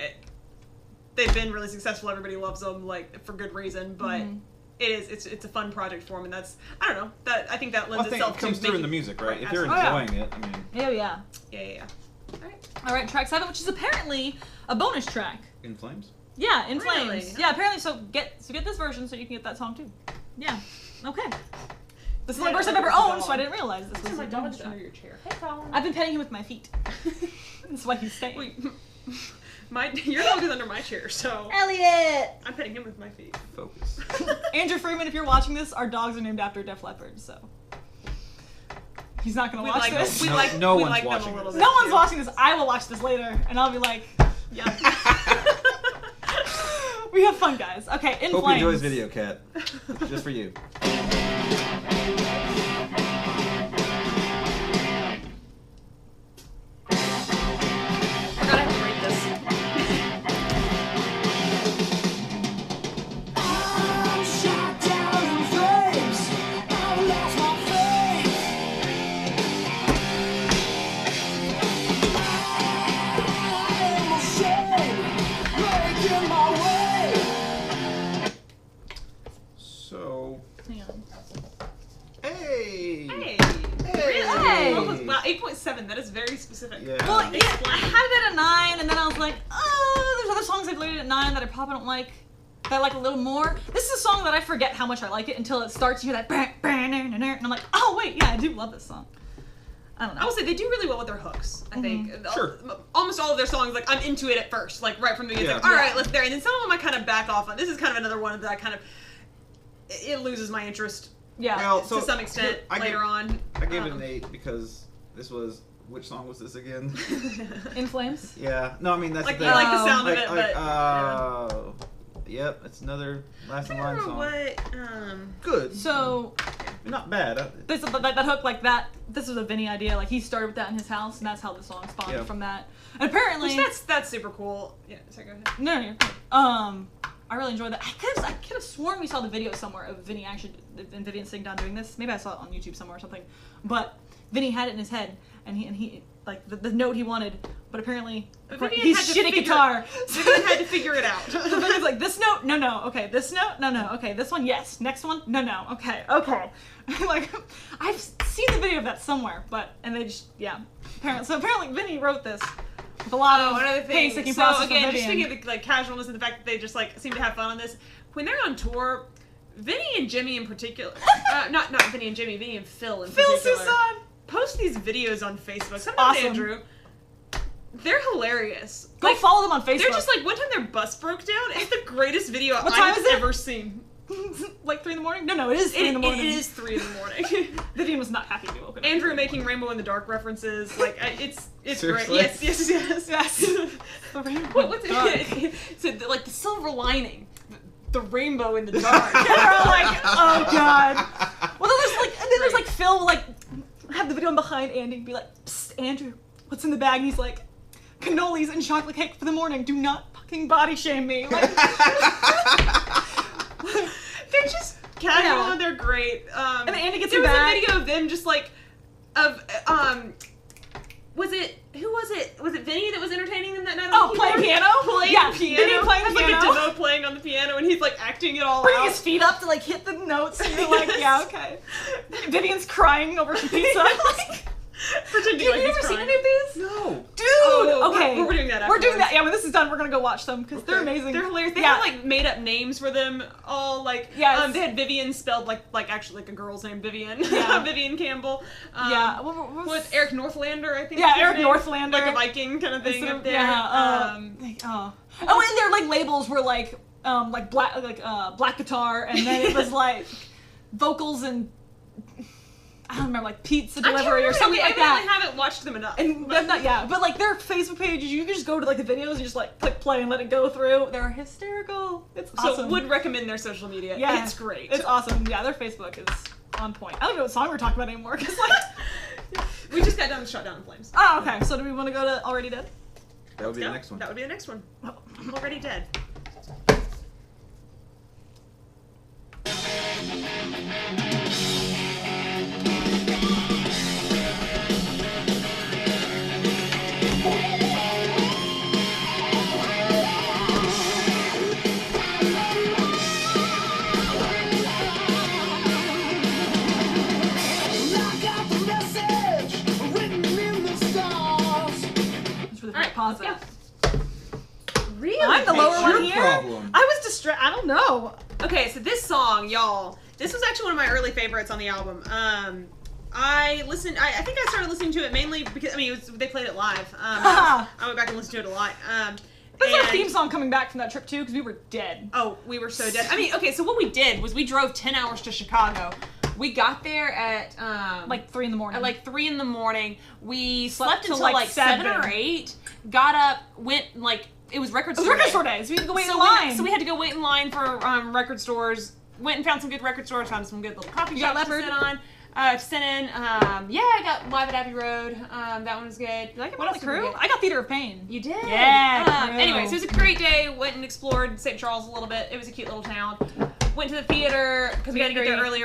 they've been really successful. Everybody loves them like for good reason, but it's a fun project for them, and that's I don't know that I think that Well, lends I think itself it comes to through in making- the music, right? If you're absolutely. enjoying it, I mean, Oh yeah. Yeah. All right. All right, track 7, which is apparently a bonus track. In Flames. Yeah, In Really? Flames. Yeah, apparently. So get this version so you can get that song too. Yeah. Okay. This is the only verse I've ever owned, so I didn't realize this was a bonus track. your chair. Hey, Colin. I've been petting him with my feet. That's why he's staying. Wait, your dog is under my chair, so Elliot. I'm petting him with my feet. Focus. Andrew Freeman, if you're watching this, our dogs are named after Def Leppard, so he's not gonna We watch like this. we No- like no we one's like them watching a little this. bit. No one's too. watching this. I will watch this later, and I'll be like, Yeah. we have fun, guys. Okay, In Hope you Flames. enjoy this video, Kat. Just for you. Forgot I have to rate this. I'm shot down in flames. I lost my faith. I am ashamed, making my way. So, Hang on. hey. Hey. Hey. Wow, 8.7. That is very specific. Yeah. Well, yeah, I had it at 9, and then I was like, oh, there's other songs I've rated at 9 that I probably don't like, that I like a little more. This is a song that I forget how much I like it until it starts. You hear that, and I'm like, oh wait, yeah, I do love this song. I don't know. I will say they do really well with their hooks. I think Sure. almost all of their songs, like I'm into it at first, like right from the beginning. Yeah. It's like, all right, let's there. And then some of them I kind of back off on. This is kind of another one that I kind of it loses my interest Yeah. Well, to so some extent here, I later give- on. I gave it an 8 because this was. Which song was this again? In Flames. Yeah. No, I mean that's Like the you thing. like the sound Like, of it, like, but yeah. Yep, it's another Last in I Line don't song. remember what. Good. So Not bad. this that hook, like that. This was a Vinny idea. Like he started with that in his house, and that's how the song spawned Yeah. from that. And apparently, Which that's super cool. Yeah. Sorry, go ahead. no, you're good. I really enjoyed that. I could have sworn we saw the video somewhere of Vinny actually and Vivian sitting down doing this. Maybe I saw it on YouTube somewhere or something. But Vinny had it in his head, and he like the note he wanted. But apparently, Vivian he's had to shitty figure- guitar. Vivian had to figure it out. So Vivian's like, this note, no, okay, this note, no, okay, this one, yes, next one, no, okay. Like, I've seen the video of that somewhere, and they just, yeah. Apparently Vinny wrote this with a lot of Another thing. painstaking So process again, for just Vivian. speaking of the like casualness and the fact that they just like seem to have fun on this. when they're on tour, Vinny and Jimmy in particular, not Vinny and Jimmy, Vinny and Phil in Phil particular, Susan! post these videos on Facebook. Sometimes Awesome. Andrew, they're hilarious. Go follow them on Facebook. They're just like, one time their bus broke down. It's the greatest video What time I've is it? ever seen. like 3 in the morning? No, it is 3 in the morning. It is 3 in the morning. Vivian was not happy to be woken up. Andrew making Rainbow in the Dark references, like it's great. Seriously? Yes. Yes. The rainbow What's in the dark. it? So like the silver lining, the rainbow in the dark. And they're all like, oh god. Well, then there's like Phil like have the video behind Andy and be like, psst, Andrew, what's in the bag? And he's like, cannolis and chocolate cake for the morning. Do not fucking body shame me. Like, They're just casual Yeah. and they're great. And then Andy gets there him was back. a video of them just like was it Vinny that was entertaining them that night? Oh, on the playing keyboard? piano? Playing Yeah, piano. Vinny playing Has piano. like a demo playing on the piano, and he's like acting it all bringing out. his feet up to like hit the notes. And you're like, yeah, okay. Vivian's crying over some pizza. Like, Pretending have like you he's ever seen crying. any of these? No. Dude, Oh, okay. we're doing that We're doing afterwards. that. Yeah, when this is done, we're gonna go watch them because they're amazing. They're hilarious. They Yeah. had like made up names for them all. Like Yes. they had Vivian spelled like actually like a girl's name, Vivian. Yeah. Vivian Campbell. Yeah. What was- With Eric Northlander, I think. Yeah, is his Eric name. Northlander. Like a Viking kind of thing So, up there. yeah. Oh, and their like labels were like black guitar, and then it was like vocals and I don't remember, like pizza delivery or something like I that. really haven't watched them enough. And but like their Facebook pages, you can just go to like the videos and just like click play and let it go through. They're hysterical. It's so awesome. would recommend their social media. Yeah, It's great. It's awesome. Yeah, their Facebook is on point. I don't know what song we're talking about anymore. Cause like, We just got done with Shut Down in Flames. oh, okay. So do we want to go to Already Dead? That would be Yeah, the next one. That would be the next one. Oh. I'm already dead. I got the message written in the stars. Just for the All right, pause let's that. Really? I'm the lower What's one your here. problem? I was distracted. I don't know. Okay, so this song, y'all, this was actually one of my early favorites on the album. I listened. I think I started listening to it mainly because they played it live. I went back and listened to it a lot. This is our and- theme song coming back from that trip too, because we were dead. Oh, we were so dead. Okay, so what we did was we drove 10 hours to Chicago. We got there at Like 3 in the morning. at like 3 in the morning. We slept till, until like, like 7 or 7. 8. Got up, went like it was record It was store record day. store days. We had to go wait So in we line. had, so we had to go wait in line for record stores. Went and found some good record stores. Found some good little coffee You got shops to Leopard? sit on. To sit in. Yeah, I got Live at Abbey Road. That one was good. Did I get What one else the did we crew? get? I got Theater of Pain. You did? Yeah, Crew. Anyway, so it was a great day. Went and explored St. Charles a little bit. It was a cute little town. Went to the theater because we had to get there early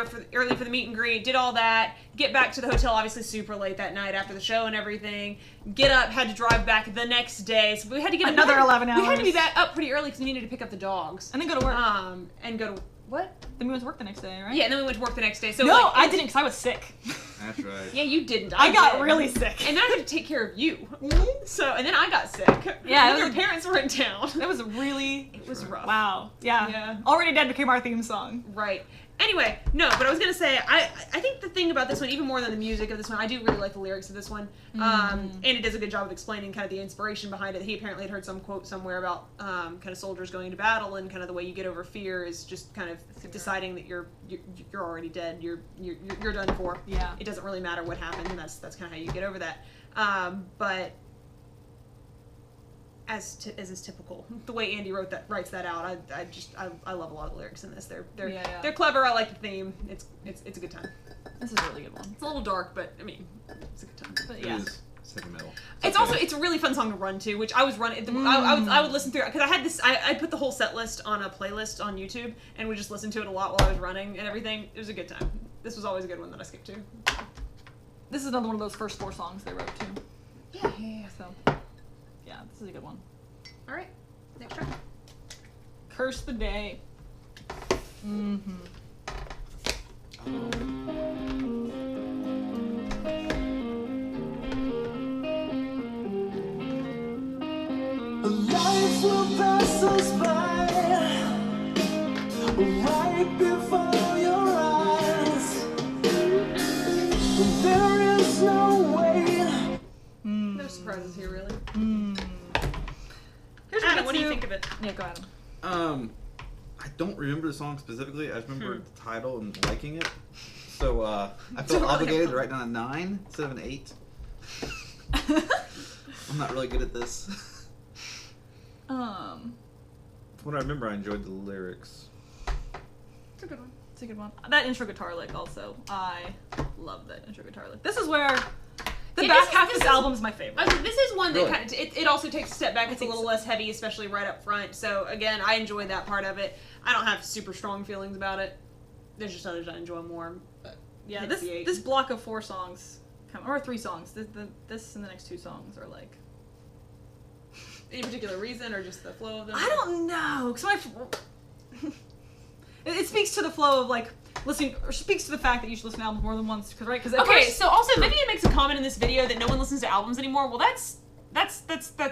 for the meet and greet. Did all that. Get back to the hotel obviously super late that night after the show and everything. Get up, had to drive back the next day. So we had to get Another 11 We had to be hours. back up pretty early because we needed to pick up the dogs. And then go to work. And go to what? Then we went to work the next day, right? Yeah, and then we went to work the next day. So No, like, I didn't because I was sick. That's right. Yeah, you didn't. I got did. really sick. And then I had to take care of you. So and then I got sick. Yeah, And it your was- parents were in town. It was really It was rough. wow. Yeah. Yeah. Already Dead became our theme song. Right. Anyway, no, but I was gonna say I think the thing about this one, even more than the music of this one, I do really like the lyrics of this one. And it does a good job of explaining kind of the inspiration behind it. He apparently had heard some quote somewhere about kind of soldiers going to battle and kind of the way you get over fear is just kind of deciding that you're already dead. You're done for. Yeah. It doesn't really matter what happened, and that's kind of how you get over that. But as is typical, the way Andy writes that out, I love a lot of the lyrics in this. They're clever. I like the theme. It's a good time. This is a really good one. It's a little dark, but I mean, it's a good time. But It yeah. is. It's heavy metal. It's a really fun song to run to, which I was running. I would listen through because I had this. I put the whole set list on a playlist on YouTube, and we just listened to it a lot while I was running and everything. It was a good time. This was always a good one that I skipped to. This is another one of those first 4 songs they wrote too. Yeah. So yeah, this is a good one. All right. Next track. Curse the Day. Mm-hmm. Life will pass us by. right before your eyes. There is no way. No surprises here, really. Here's Adam, what do you think of it? Yeah, go ahead. I don't remember the song specifically. I just remember the title and liking it. So I felt obligated to write down a 9 instead of an 8. I'm not really good at this. From what I remember, I enjoyed the lyrics. It's a good one. It's a good one. That intro guitar lick also. I love that intro guitar lick. This is where the back half of this album is my favorite. This is one that Really? kind of, it also takes a step back. It's a think little so. less heavy, especially right up front. So again, I enjoyed that part of it. I don't have super strong feelings about it. There's just others I enjoy more. But Yeah, it's the 8. this block of 4 songs, or 3 songs. This and the next 2 songs are like. Any particular reason or just the flow of them? I don't know. Cause it speaks to the flow of like listening, or speaks to the fact that you should listen to albums more than once. Cause right, because Okay, so also Vivian makes a comment in this video that no one listens to albums anymore. Well, that's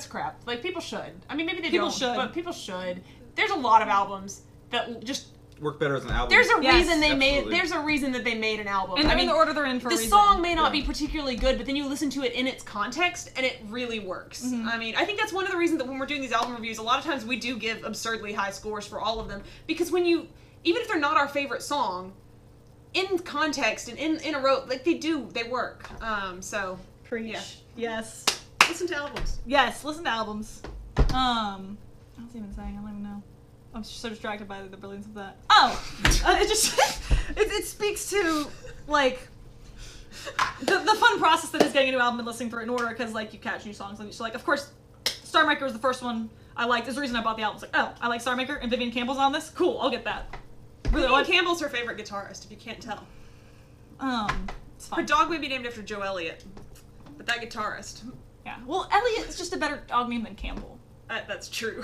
crap. Like people should. I mean, maybe they People don't, should. but people should. There's a lot of albums that just. Work better as an album. There's a Yes, reason they made. absolutely. There's a reason that they made an album. and I they're mean, in the order they're in for a the reason. song may not Yeah. be particularly good, but then you listen to it in its context, and it really works. Mm-hmm. I mean, I think that's one of the reasons that when we're doing these album reviews, a lot of times we do give absurdly high scores for all of them, because when you, even if they're not our favorite song, in context and in a row, like they work. So Preach. Yeah. Yes. listen to albums. Yes. Listen to albums. I was even saying. I don't even know. I'm so distracted by the brilliance of that. Oh, it just it speaks to like the fun process that is getting a new album and listening through it in order, because like you catch new songs and so like of course Star Maker was the first one I liked. Is the reason I bought the album. It's like, oh, I like Star Maker and Vivian Campbell's on this. Cool, I'll get that. Really, Vivian what? Campbell's her favorite guitarist, if you can't tell. It's Her fine. dog may be named after Joe Elliott, but that guitarist, Yeah. Well, Elliot is just a better dog name than Campbell. that's true.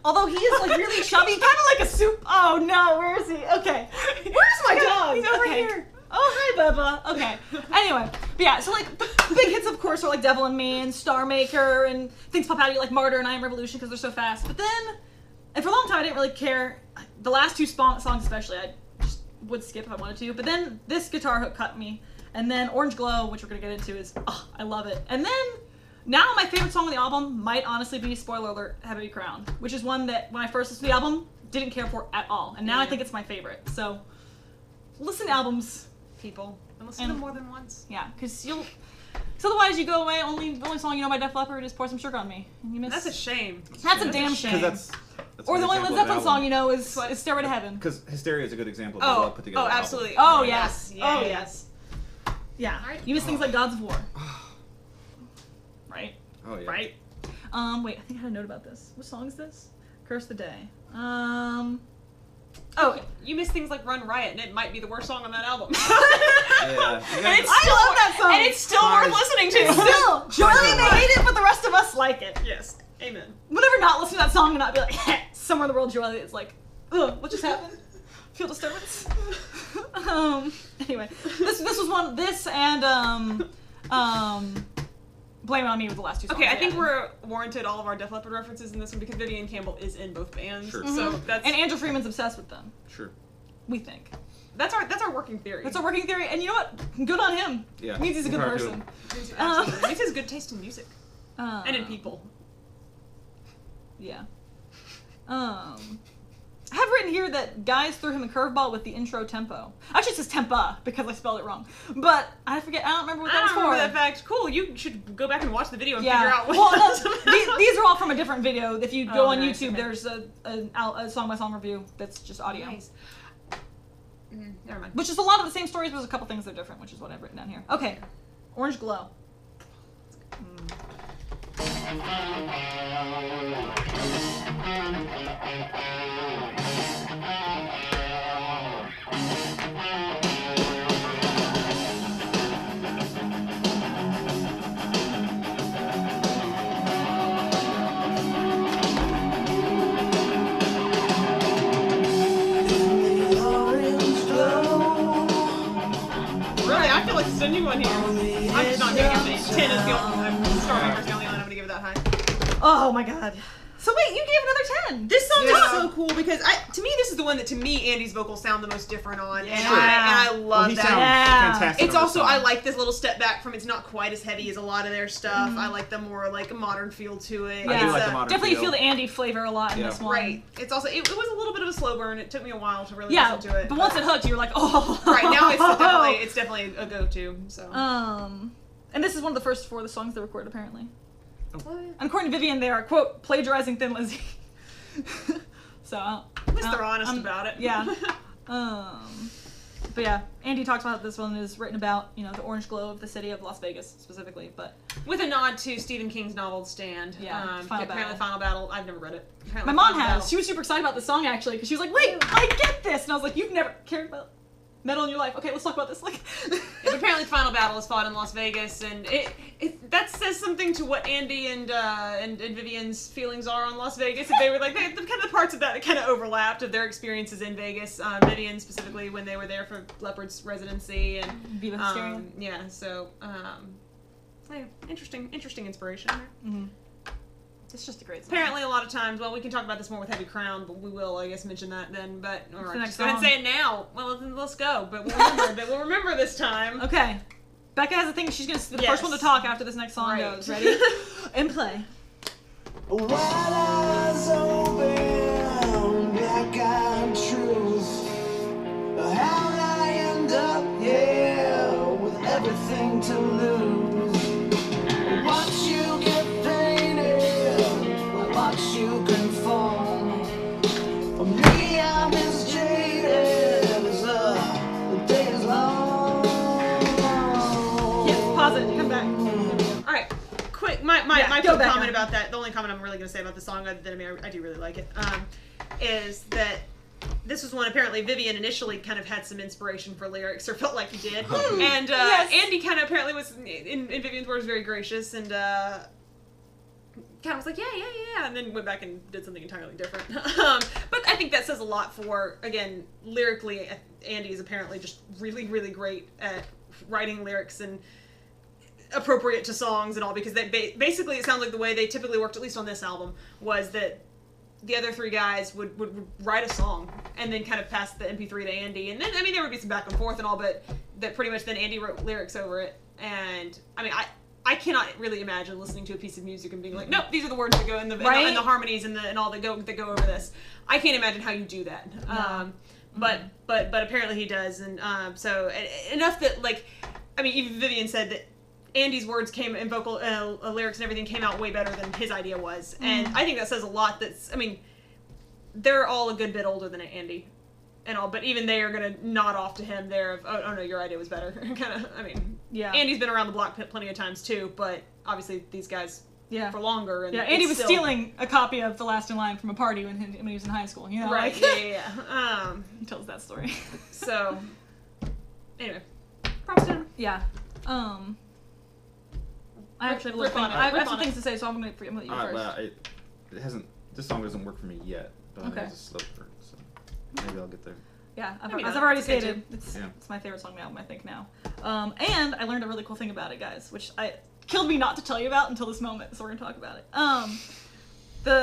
Although he is like really chubby, kind of like a soup. Oh no, where is he? Okay, where's my dog? He's over Okay. here. Oh hi, Bubba. Okay. Anyway, but yeah. So like the big hits, of course, are like Devil in Me and Star Maker, and things pop out at you like Martyr and I Am Revolution because they're so fast. But then, and for a long time, I didn't really care. The last 2 songs, especially, I just would skip if I wanted to. But then this guitar hook cut me, and then Orange Glow, which we're gonna get into, is I love it. And then. Now my favorite song on the album might honestly be, spoiler alert, Heavy Crown, which is one that when I first listened to the album, didn't care for at all. And now I Yeah. think it's my favorite. So, listen to albums, People, and listen to And- them more than once. yeah, because you'll... Because otherwise you go away, the only song you know by Def Leppard is Pour Some Sugar on Me. And you miss... That's a shame. That's a damn shame. Because that's Or the only Led Zeppelin song you know is Stairway to Heaven. Because Hysteria is a good example of a Oh, well put together album. absolutely. Oh, yes. Yeah, Oh, yeah. yes. Yeah. Alright. You miss things like Gods of War. Right? Oh yeah. Right? Wait, I think I had a note about this. What song is this? Curse the Day. Oh, you miss things like Run Riot, and it might be the worst song on that album. Yeah. You And gotta- it's I still, love that song. And it's still worth listening to. Still, Johnny may hate it, but the rest of us like it. Yes. Amen. We'll never not listen to that song and not be like, somewhere in the world, Joel is like, ugh, what just happened? Feel disturbance? Anyway, this was one, this and, Blame It On Me were the last 2 songs. Okay, I I think added. we're warranted all of our Def Leppard references in this one because Vivian Campbell is in both bands. Sure. So Mhm. that's And Andrew Freeman's obsessed with them, Sure. we think. that's our working theory. That's our working theory, and you know what? Good on him. Yeah. Means he's a good Power to person. him. Absolutely. It makes his good taste in music and in people. Yeah. I have written here that guys threw him a curveball with the intro tempo. Actually, it says tempa because I spelled it wrong. But I forget. I don't remember what I that was don't remember for. that fact. Cool. You should go back and watch the video and Yeah. figure out what. Well, that's no, about. these are all from a different video. If you go Oh, on nice, YouTube, okay. there's a song by song review that's just audio, Nice. Never mind. which is a lot of the same stories, but there's a couple things that are different, which is what I've written down here. Okay, Orange Glow. Really, I feel like it's a new one here. I'm just not gonna give it 10 as the only. Star Maker's the only one I'm gonna give it that high. Oh my god. So wait, you gave another 10. This song Yeah. is so cool because to me this is the one that to me Andy's vocals sound the most different on, and Yeah. I love Well, he that. sounds Yeah. fantastic. It's on also this I song. like this little step back from it's not quite as heavy as a lot of their stuff. I like the more like modern feel to it. I do It's, like the modern Definitely feel. feel the Andy flavor a lot in Yeah. this one. Right. It's also it was a little bit of a slow burn. It took me a while to really Yeah, listen to it. but once it hooked, you were like, oh. right now it's definitely a go-to. So. And this is one of the first 4 of the songs they recorded apparently. Oh, yeah. And according to Vivian, they are quote plagiarizing Thin Lizzy. So At least they're honest about it. Yeah. But yeah, Andy talks about this one is written about, you know, the orange glow of the city of Las Vegas specifically, but With a nod to Stephen King's novel *Stand*. Yeah, Apparently, Final *Final Battle*. I've never read it. my Apparently mom Final has. Battle- She was super excited about the song actually, because she was like, wait, I get this! And I was like, you've never cared about metal in your life. Okay, let's talk about this. Like, Yeah, but apparently, *Final Battle* is fought in Las Vegas, and that says something to what Andy and Vivian's feelings are on Las Vegas. If they were like the kind of the parts of that kind of overlapped of their experiences in Vegas. Vivian specifically when they were there for Leopard's residency and Viva Hysteria. yeah. So yeah, interesting inspiration there. It's just a great song. Apparently, a lot of times, well, we can talk about this more with Heavy Crown, but we will, I guess, mention that then. But or the next just go ahead and song. say it now. Well, then let's go. But we'll remember this time. Okay. Becca has a thing. She's going to be the Yes. first one to talk after this next song Right. goes. Ready? And play. White eyes open, black-eyed truth. How'd I end up here with everything to lose? Watch you get painted, I watch you conform. For me, I'm as jaded as the day is long. Yes, pause it. Come back. All right, quick. My Yeah, go quick back comment on. about that. The only comment I'm really going to say about the song, other than I do really like it, is that this was one apparently Vivian initially kind of had some inspiration for lyrics, or felt like he did, and Yes. Andy kind of apparently was in Vivian's words very gracious and. Kind of was like, yeah, and then went back and did something entirely different. But I think that says a lot for, again, lyrically, Andy is apparently just really, really great at writing lyrics and appropriate to songs and all, because they basically, it sounds like the way they typically worked, at least on this album, was that the other 3 guys would write a song and then kind of pass the MP3 to Andy. And then, I mean, there would be some back and forth and all, but that pretty much then Andy wrote lyrics over it. And, I mean, I cannot really imagine listening to a piece of music and being like, nope, these are the words that go in the Right? and the harmonies and all that go over this. I can't imagine how you do that. No. But apparently he does, and so enough that, like, I mean, even Vivian said that Andy's words came and vocal lyrics and everything came out way better than his idea was, and I think that says a lot. That's, I mean, they're all a good bit older than Andy. And all, but even they are gonna nod off to him there of, oh no, your idea was better. Kind of, I mean, Yeah. Andy's been around the block plenty of times too, but obviously these guys Yeah. for longer. And Yeah, Andy it's was still- stealing a copy of The Last in Line from a party when he was in high school. You know, Right? like, Yeah. he tells that story. So, anyway, props to him. Yeah. I actually have a Rip little on thing. it, I rip have some on it. things to say, so I'm gonna let you first. Well, it hasn't. This song doesn't work for me yet, but Okay. it's a slow burn, so maybe I'll get there. Yeah, I mean, as I've already it's good stated, it's Yeah. my favorite song on the album, I think, now. And I learned a really cool thing about it, guys, which killed me not to tell you about until this moment, so we're gonna talk about it.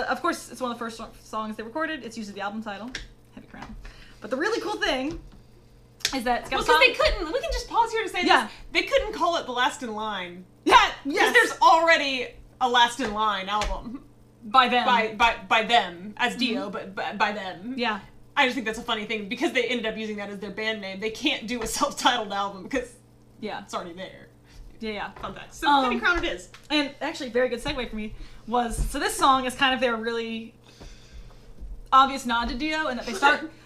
Of course, it's one of the first songs they recorded. It's used as the album title, Heavy Crown. But the really cool thing is that it's got Well, a song. because they couldn't. We can just pause here to say Yeah. this. They couldn't call it the Last in Line. Yeah, Because yes, there's already a Last in Line album by them. by them as Dio, but by them. Yeah, I just think that's a funny thing because they ended up using that as their band name. They can't do a self-titled album because yeah, it's already there. yeah. Fun fact. So Um, Heavy Crown it is. And actually, very good segue for me was, so this song is kind of their really obvious nod to Dio, and that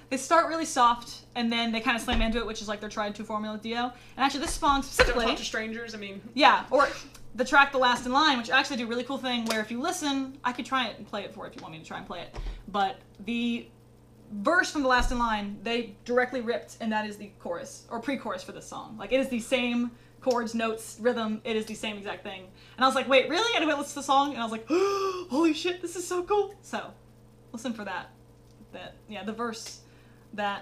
they start really soft, and then they kind of slam into it, which is like their tried to formula with Dio. And actually, this song Don't specifically, talk to strangers. I mean, yeah, or the track "The Last in Line," which actually do a really cool thing where if you listen, I could try it and play it for you if you want me to try and play it, but the verse from "The Last in Line" they directly ripped, and that is the chorus or pre-chorus for this song. Like, it is the same chords, notes, rhythm. It is the same exact thing. And I was like, wait, really? And I went listen to the song, and I was like, holy shit, this is so cool. So listen for that. Yeah, the verse. I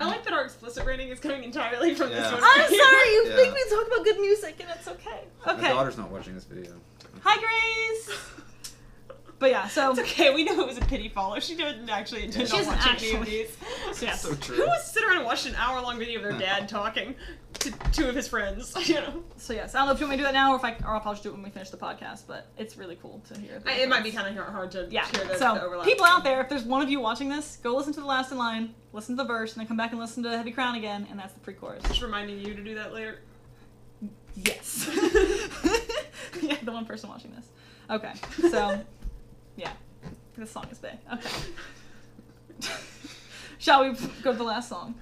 like that our explicit rating is coming entirely from this Yeah. one. I'm sorry, you Yeah. make me talk about good music, and it's okay. My Okay. daughter's not watching this video. Hi, Grace. But yeah, so It's okay, we know it was a pity follow. She didn't actually intend She on doesn't watching any of actually. these. yes. So true. Who wants to sit around and watch an hour-long video of their dad talking to two of his friends? You know, So yes, I don't know if you want me to do that now or I'll probably just do it when we finish the podcast. But it's really cool to hear. it might be kind of hard to Yeah. hear the So overlap. people out there, if there's one of you watching this, go listen to the last in line, listen to the verse, and then come back and listen to Heavy Crown again, and that's the pre-chorus. Just reminding you to do that later. Yes. Yeah, the one person watching this. Okay, so yeah, this song is big. Okay. Shall we go to the last song?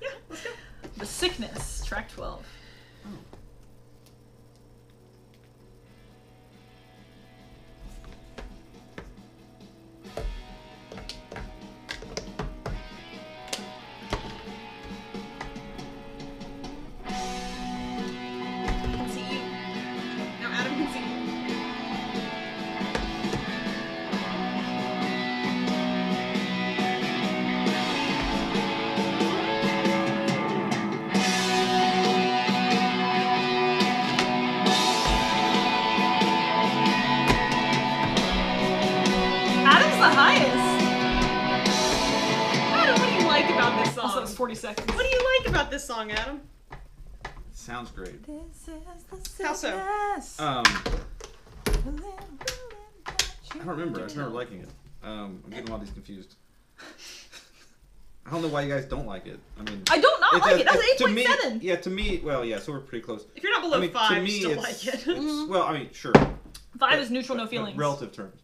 Yeah, let's go. The Sickness, track 12. I can see you. Now Adam can see you. Adam's the highest. Adam, what do you like about this song? Also, it's 40 seconds. What do you like about this song, Adam? Sounds great. This is the How so? sickness. I don't remember. I remember liking it. I'm getting a lot of these confused. I don't know why you guys don't like it. I mean, I don't not like it. That's to me, 8.7. yeah, to me, well, yeah, so we're pretty close. If you're not below I mean, 5, to you me, still it's, like it. it's well, I mean, sure. 5 is neutral, no But feelings. relative terms.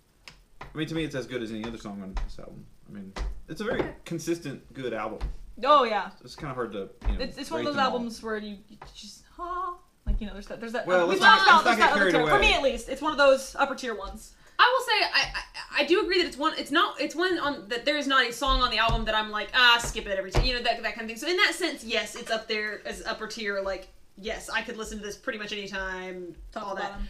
I mean, to me, it's as good as any other song on this album. I mean, it's a very consistent, good album. Oh yeah, It's kind of hard to, it's one of rate those them all. albums where you just like there's that. Well, we've let's talked not about get that other carried term. For away. me at least, it's one of those upper tier ones. I will say I do agree that it's one on that there is not a song on the album that I'm like skip it every time, you know, that kind of thing. So in that sense, yes, it's up there as upper tier. Like yes, I could listen to this pretty much anytime. Top all to that bottom.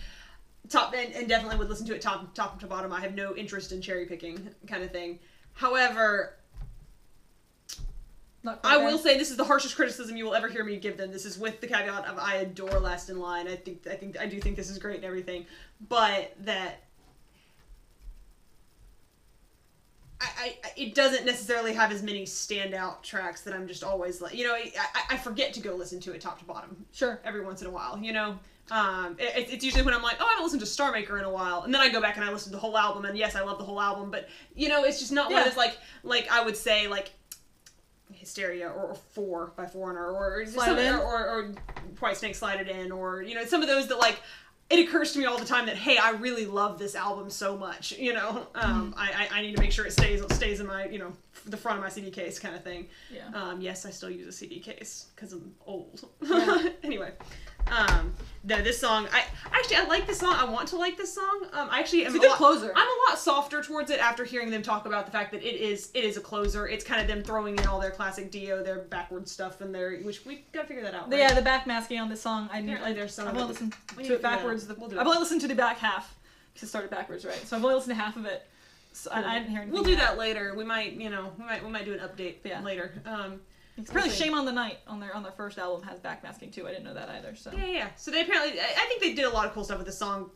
top and definitely would listen to it top to bottom. I have no interest in cherry picking kind of thing. However, Not quite I there. will say this is the harshest criticism you will ever hear me give them. This is with the caveat of I adore Last in Line. I do think this is great and everything, but that it doesn't necessarily have as many standout tracks that I'm just always like, you know, I forget to go listen to it top to bottom Sure. every once in a while, you know. It's usually when I'm like, oh, I haven't listened to Star Maker in a while, and then I go back and I listen to the whole album, and yes, I love the whole album, but you know, it's just not one of Yeah. those like I would say like Hysteria or 4 by Foreigner or Slide It In. or White Snake Slide It In, or you know, some of those that like it occurs to me all the time that hey, I really love this album so much, you know. I need to make sure it stays in my, you know, the front of my CD case kind of thing. Yeah. Yes, I still use a CD case because I'm old. Yeah. Anyway, no, this song I like this song. I want to like this song. I actually am It's a good lot, closer. I'm a lot softer towards it after hearing them talk about the fact that it is a closer. It's kind of them throwing in all their classic Dio, their backwards stuff, and which we gotta figure that out. Right? Yeah, the back masking on this song, Apparently there's some I've of only it. listened We need to to it figure that backwards. out. We'll do it. I've only listened to the back half because it started backwards, right? So I've only listened to half of it. So I didn't hear anything. We'll do yet. that later. We might, you know, we might do an update Yeah. later. Apparently, we'll see. Shame on the Night on their first album has backmasking too. I didn't know that either. So Yeah. So they apparently, I think they did a lot of cool stuff with this song.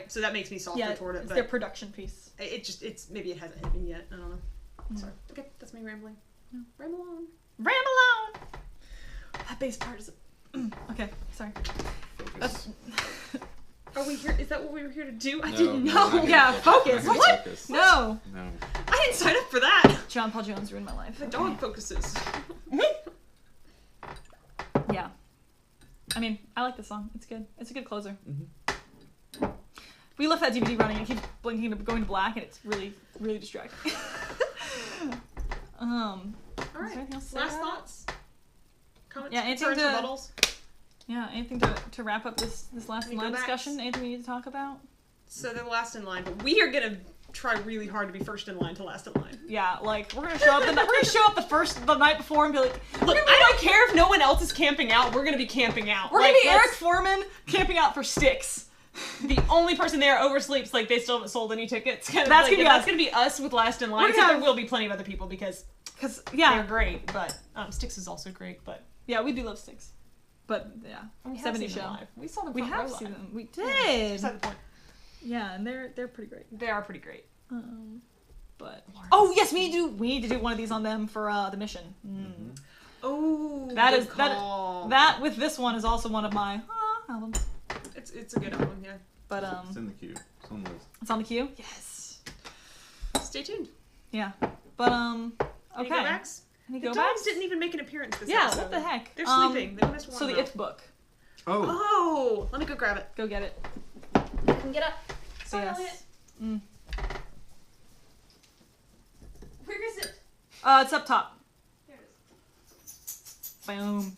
So that makes me softer yeah, toward it. it's But their production piece. maybe it hasn't hit me yet. I don't know. Sorry. Okay, that's me rambling. Ramble on. Ramble on. That bass part is. Okay, sorry. Focus. Are we here? Is that what we were here to do? I No, didn't no, know. not Yeah, here. focus. Not here to What? focus. No. No. I didn't sign up for that. John Paul Jones ruined my life. The dog focuses. Yeah. I mean, I like this song. It's good. It's a good closer. We left that DVD running and it keeps blinking to going to black and it's really, really distracting. All Is there right. anything else to say Last about it? thoughts. Comments. Yeah, anything concerns, to- rebuttals. Yeah, anything to wrap up this last Any line go-backs? discussion? Anything we need to talk about? So they're last in line, but we are gonna try really hard to be first in line to last in line. Yeah, like we're gonna show up. The night before and be like, Look, I don't care if no one else is camping out. We're gonna be camping out. we're Like, gonna be that's- Eric Foreman camping out for sticks. The only person there oversleeps, like they still haven't sold any tickets. Kind of That's like, gonna be that's us. gonna be us with last in line. We're Except gonna there will be plenty of other people because Cause they're yeah, great. But Styx is also great. But yeah, we do love sticks. But yeah, we have 70 seen them show. live. We saw them. We front have row seen live. them. We Yeah, did. beside the point. Yeah, and they're pretty great. They are pretty great. But yes, we need to do one of these on them for the mission. Oh, That good is call. that with this one is also one of my albums. It's a good album, yeah. But It's in the queue. It's on the list. it's on the queue. Yes. Stay tuned. Yeah. But Any okay. go-backs? Any The go dogs backs? didn't even make an appearance this Yeah. episode. What the heck? They're sleeping. They must So the warm If book. Oh, Oh, let me go grab it. Go get it. I can get up. So yes. Where is it? It's up top. There it is. Boom.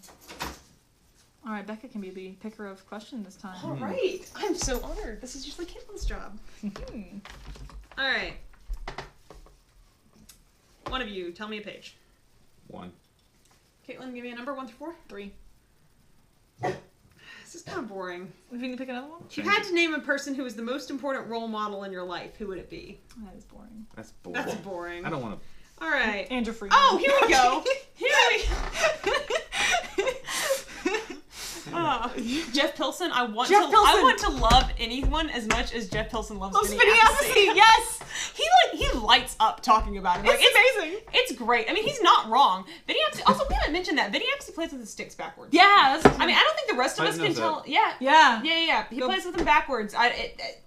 All right, Becca can be the picker of question this time. All right. I'm so honored. This is usually Caitlin's job. All right. One of you, tell me a page. 1. Caitlin, give me a number 1 through 4. 3. This is kind of boring. If you can pick another one. If you had to name a person who is the most important role model in your life, who would it be? That is boring. That's boring. That's boring. I don't want All right. Andrew Freeman. Oh, here we go. Here we Jeff Pilson. I want to love anyone as much as Jeff Pilson loves Vinny Appice. Yes. He lights up talking about him. Like, It's amazing. It's great. I mean, he's not wrong. Vinny Appice. Also, we haven't mentioned that Vinny Appice plays with his sticks backwards. Yeah. That's I mean, I don't think the rest of I us didn't can know tell. that. Yeah. He Go- plays with them backwards. I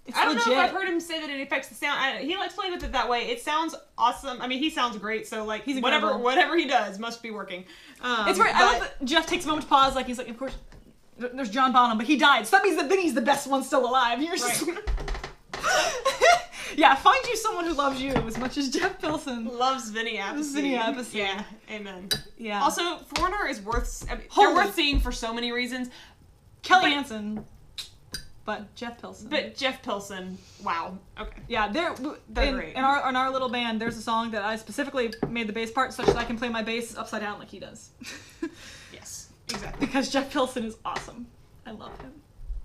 don't know if legit. I've heard him say that it affects the sound. He likes playing with it that way. It sounds awesome. I mean, he sounds great. So like, He's whatever incredible. he does must be working. It's right. I love that Jeff takes a moment to pause. Like he's like, of course, there's John Bonham, but he died. So that means that Vinny's the best one still alive. You're just. Yeah, find you someone who loves you as much as Jeff Pilson. Loves Vinny Appice. Vinny Appice. Yeah, amen. Yeah. Also, Foreigner is worth. I mean, Holy- they're worth seeing for so many reasons. Kelly Hansen, but Jeff Pilson. But Jeff Pilson, wow. Okay. Yeah, they're great. in our little band. There's a song that I specifically made the bass part such that I can play my bass upside down like he does. Yes, exactly. Because Jeff Pilson is awesome. I love him.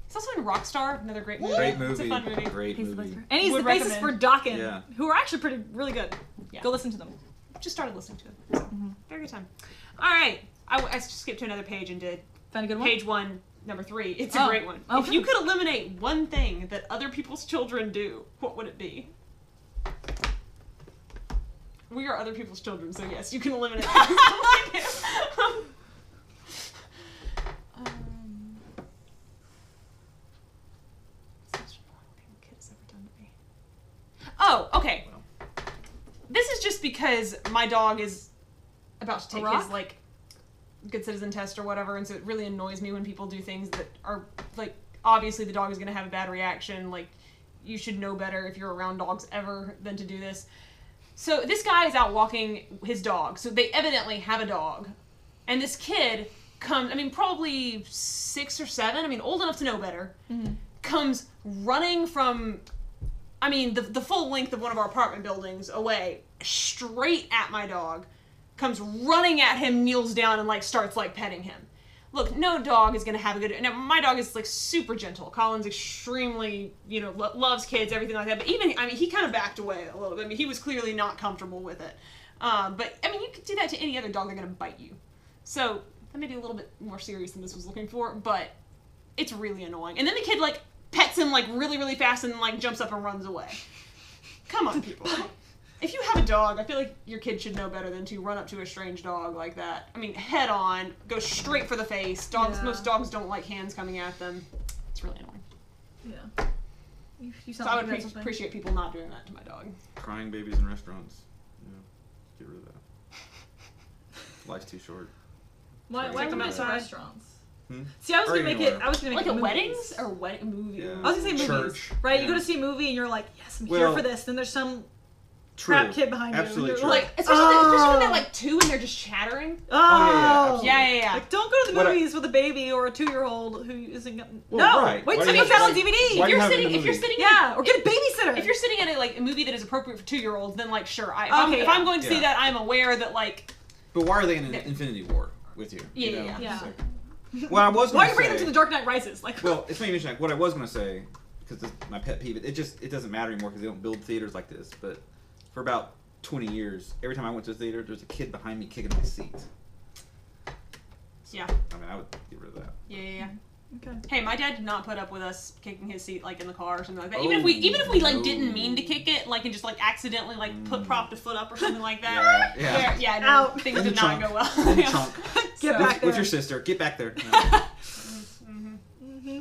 He's also in Rockstar, another great movie. Great It's a movie. fun movie. Great He's the movie. best part. And he's Would the bassist recommend. for Dokken, Yeah. who are actually really good. Yeah. Go listen to them. Just started listening to it. So, very good time. All right. I skipped to another page and did Find a good one. page 1, number 3. It's a Oh, great one. okay. If you could eliminate one thing that other people's children do, what would it be? We are other people's children, so yes, you can eliminate such a normal thing a kid has ever done to me. Oh, okay. This is just because my dog is about to take his, rock? like, good citizen test or whatever, and so it really annoys me when people do things that are, like, obviously the dog is going to have a bad reaction. Like, you should know better if you're around dogs ever than to do this. So this guy is out walking his dog. So they evidently have a dog. And this kid comes, I mean, probably 6 or 7, I mean, old enough to know better, comes running from, I mean, the full length of one of our apartment buildings away, straight at my dog, comes running at him, kneels down, and, like, starts, like, petting him. Look, no dog is going to have a good... Now, my dog is, like, super gentle. Colin's extremely, you know, loves kids, everything like that. But even, I mean, he kind of backed away a little bit. I mean, he was clearly not comfortable with it. But, I mean, you could do that to any other dog. They're going to bite you. So, that may be a little bit more serious than this was looking for, but it's really annoying. And then the kid, like, pets him, like, really, really fast and, like, jumps up and runs away. Come on, people. If you have a dog, I feel like your kid should know better than to run up to a strange dog like that. I mean, head on, go straight for the face. Yeah. Most dogs don't like hands coming at them. It's really annoying. Yeah. You So sound I like would a great appreciate people not doing that to my dog. Crying babies in restaurants. Yeah. Get rid of that. Life's too short. Why Take them limit it to outside. restaurants? Hmm? See, I was Or gonna make anywhere. it. I was gonna make Like it at movies. weddings or wedding movie. Yeah. I was gonna say movies, Church. right? You Yeah. go to see a movie and you're like, yes, I'm here Well, for this. Then there's some True. crap kid behind you. Absolutely You're true. Like, especially when they're like 2 and they're just chattering. oh, absolutely. Yeah. Like, don't go to the What I- movies with a baby or a 2-year-old who isn't gonna. Well, no, right. wait Why till do you you get have on to- DVD. why If do you're you have it sitting, in if you're movies? sitting, Yeah, or get a babysitter. if you're sitting at a movie that is appropriate for 2-year-olds, then like sure. If Okay, I'm going to see yeah. that, I'm aware that like But why are they in an Infinity War with you? Yeah, You know? yeah, yeah. It's like- What I was Why going are you to bringing them say. to the Dark Knight Rises? Like, Well, it's funny you mention that. What I was going to say, because my pet peeve, it doesn't matter anymore because they don't build theaters like this. But for about 20 years, every time I went to a theater, there's a kid behind me kicking my seat. yeah, I mean, I would get rid of that. yeah. Okay. Hey, my dad did not put up with us kicking his seat like in the car or something like that. Even if we like didn't mean to kick it, like and just like accidentally like propped a foot up or something like that. Yeah. No, Out. things In the did not trunk. go well. In the Yeah. trunk. Get back there. With your sister. Get back there. No.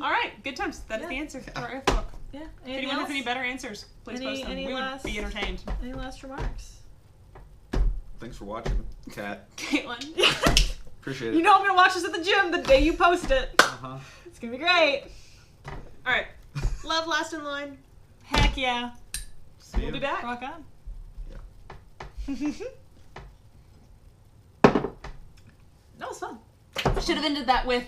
All right, good times. That is the answer for our book. Yeah. If Anything anyone else? has any better answers, please post them. Any We would last- be entertained. Any last remarks? Thanks for watching, Kat. Caitlin. Appreciate it. You know I'm gonna watch this at the gym the day you post it. Uh-huh. It's gonna be great. All right. Love Last in Line. Heck yeah. See We'll ya. be back. Rock on. That was fun. Should have ended that with,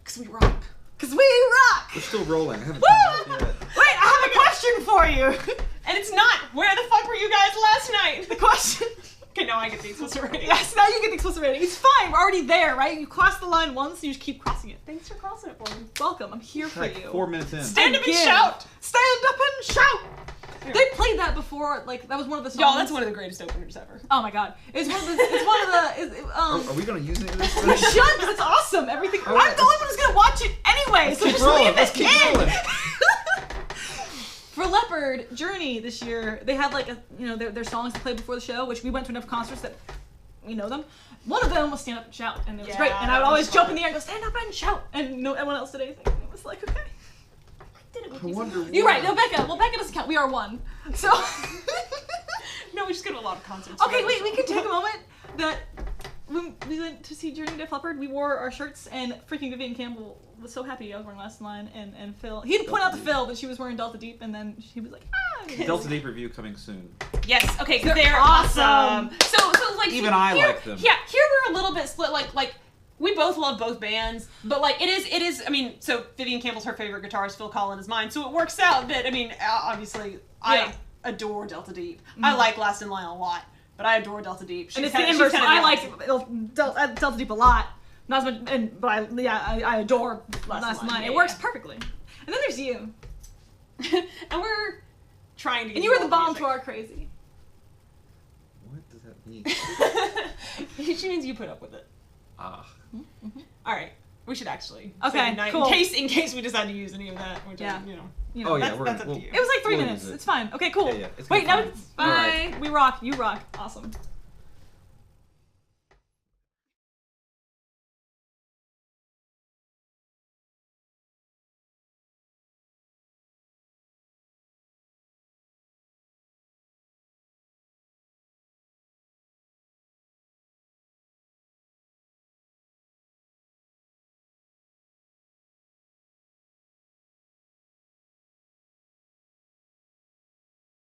"Cause we rock." Cause we rock! We're still rolling. I haven't Woo! done that yet. Wait, I have a question for you. And it's not, "Where the fuck were you guys last night?" The question. Okay, now I get the explicit rating. Yes, now you get the explicit rating. It's fine. We're already there, right? You cross the line once, you just keep crossing it. Thanks for crossing it for me. Welcome. I'm here for Like you. 4 minutes in. Stand up and Again. shout. Stand up and shout. They played that before. Like that was one of the songs. Y'all, that's one of the greatest openers ever. Oh my god. It's one of the. It's one of the. Are we gonna use any of this? We should, because it's awesome. Everything. All I'm right, the only one who's gonna watch it anyway, so keep just rolling, leave let's it keep in. rolling. For Leopard Journey this year, they had like their songs to play before the show, which we went to enough concerts that we know them. One of them was Stand Up and Shout, and it was great. And I that would always was jump fun. in the air and go Stand Up and Shout, and no one else did anything. And it was like okay. I wonder You're why. right. No, Becca. Well, Becca doesn't count. We are one. So. No, we just go to a lot of concerts. Okay, together, wait, so. we can take a moment that when we went to see Journey to Leopard, we wore our shirts, and freaking Vivian Campbell was so happy I was wearing Last in Line, and Phil, he had to point out to Phil that she was wearing Delta Deep, and then she was like, ah! Delta Deep review coming soon. Yes. Okay, They're they're awesome. awesome. So like Even I here, like them. Yeah, here we're a little bit split. Like we both love both bands, but like it is. I mean, so Vivian Campbell's her favorite guitarist, Phil Collins is mine. So it works out that I mean, obviously Yeah. I adore Delta Deep. I like Last in Line a lot, but I adore Delta Deep. And She's it's the kinda- she's inverse. kinda I the like opposite. Delta Deep a lot, not as much, but I adore Last in Line. yeah, It works yeah. perfectly. And then there's you, And we're trying to. and you were the all bomb music. to our crazy. What does that mean? She means you put up with it. Ah. All right, we should actually. Okay, say goodnight cool. in case we decide to use any of that. Which Yeah. you know. Oh yeah, that's, we're that's gonna. up to you. It was like 3 we'll minutes. use it. It's fine. Okay, cool. Yeah, it's Wait, gonna now be it's fine. Bye. We rock. You rock. Awesome.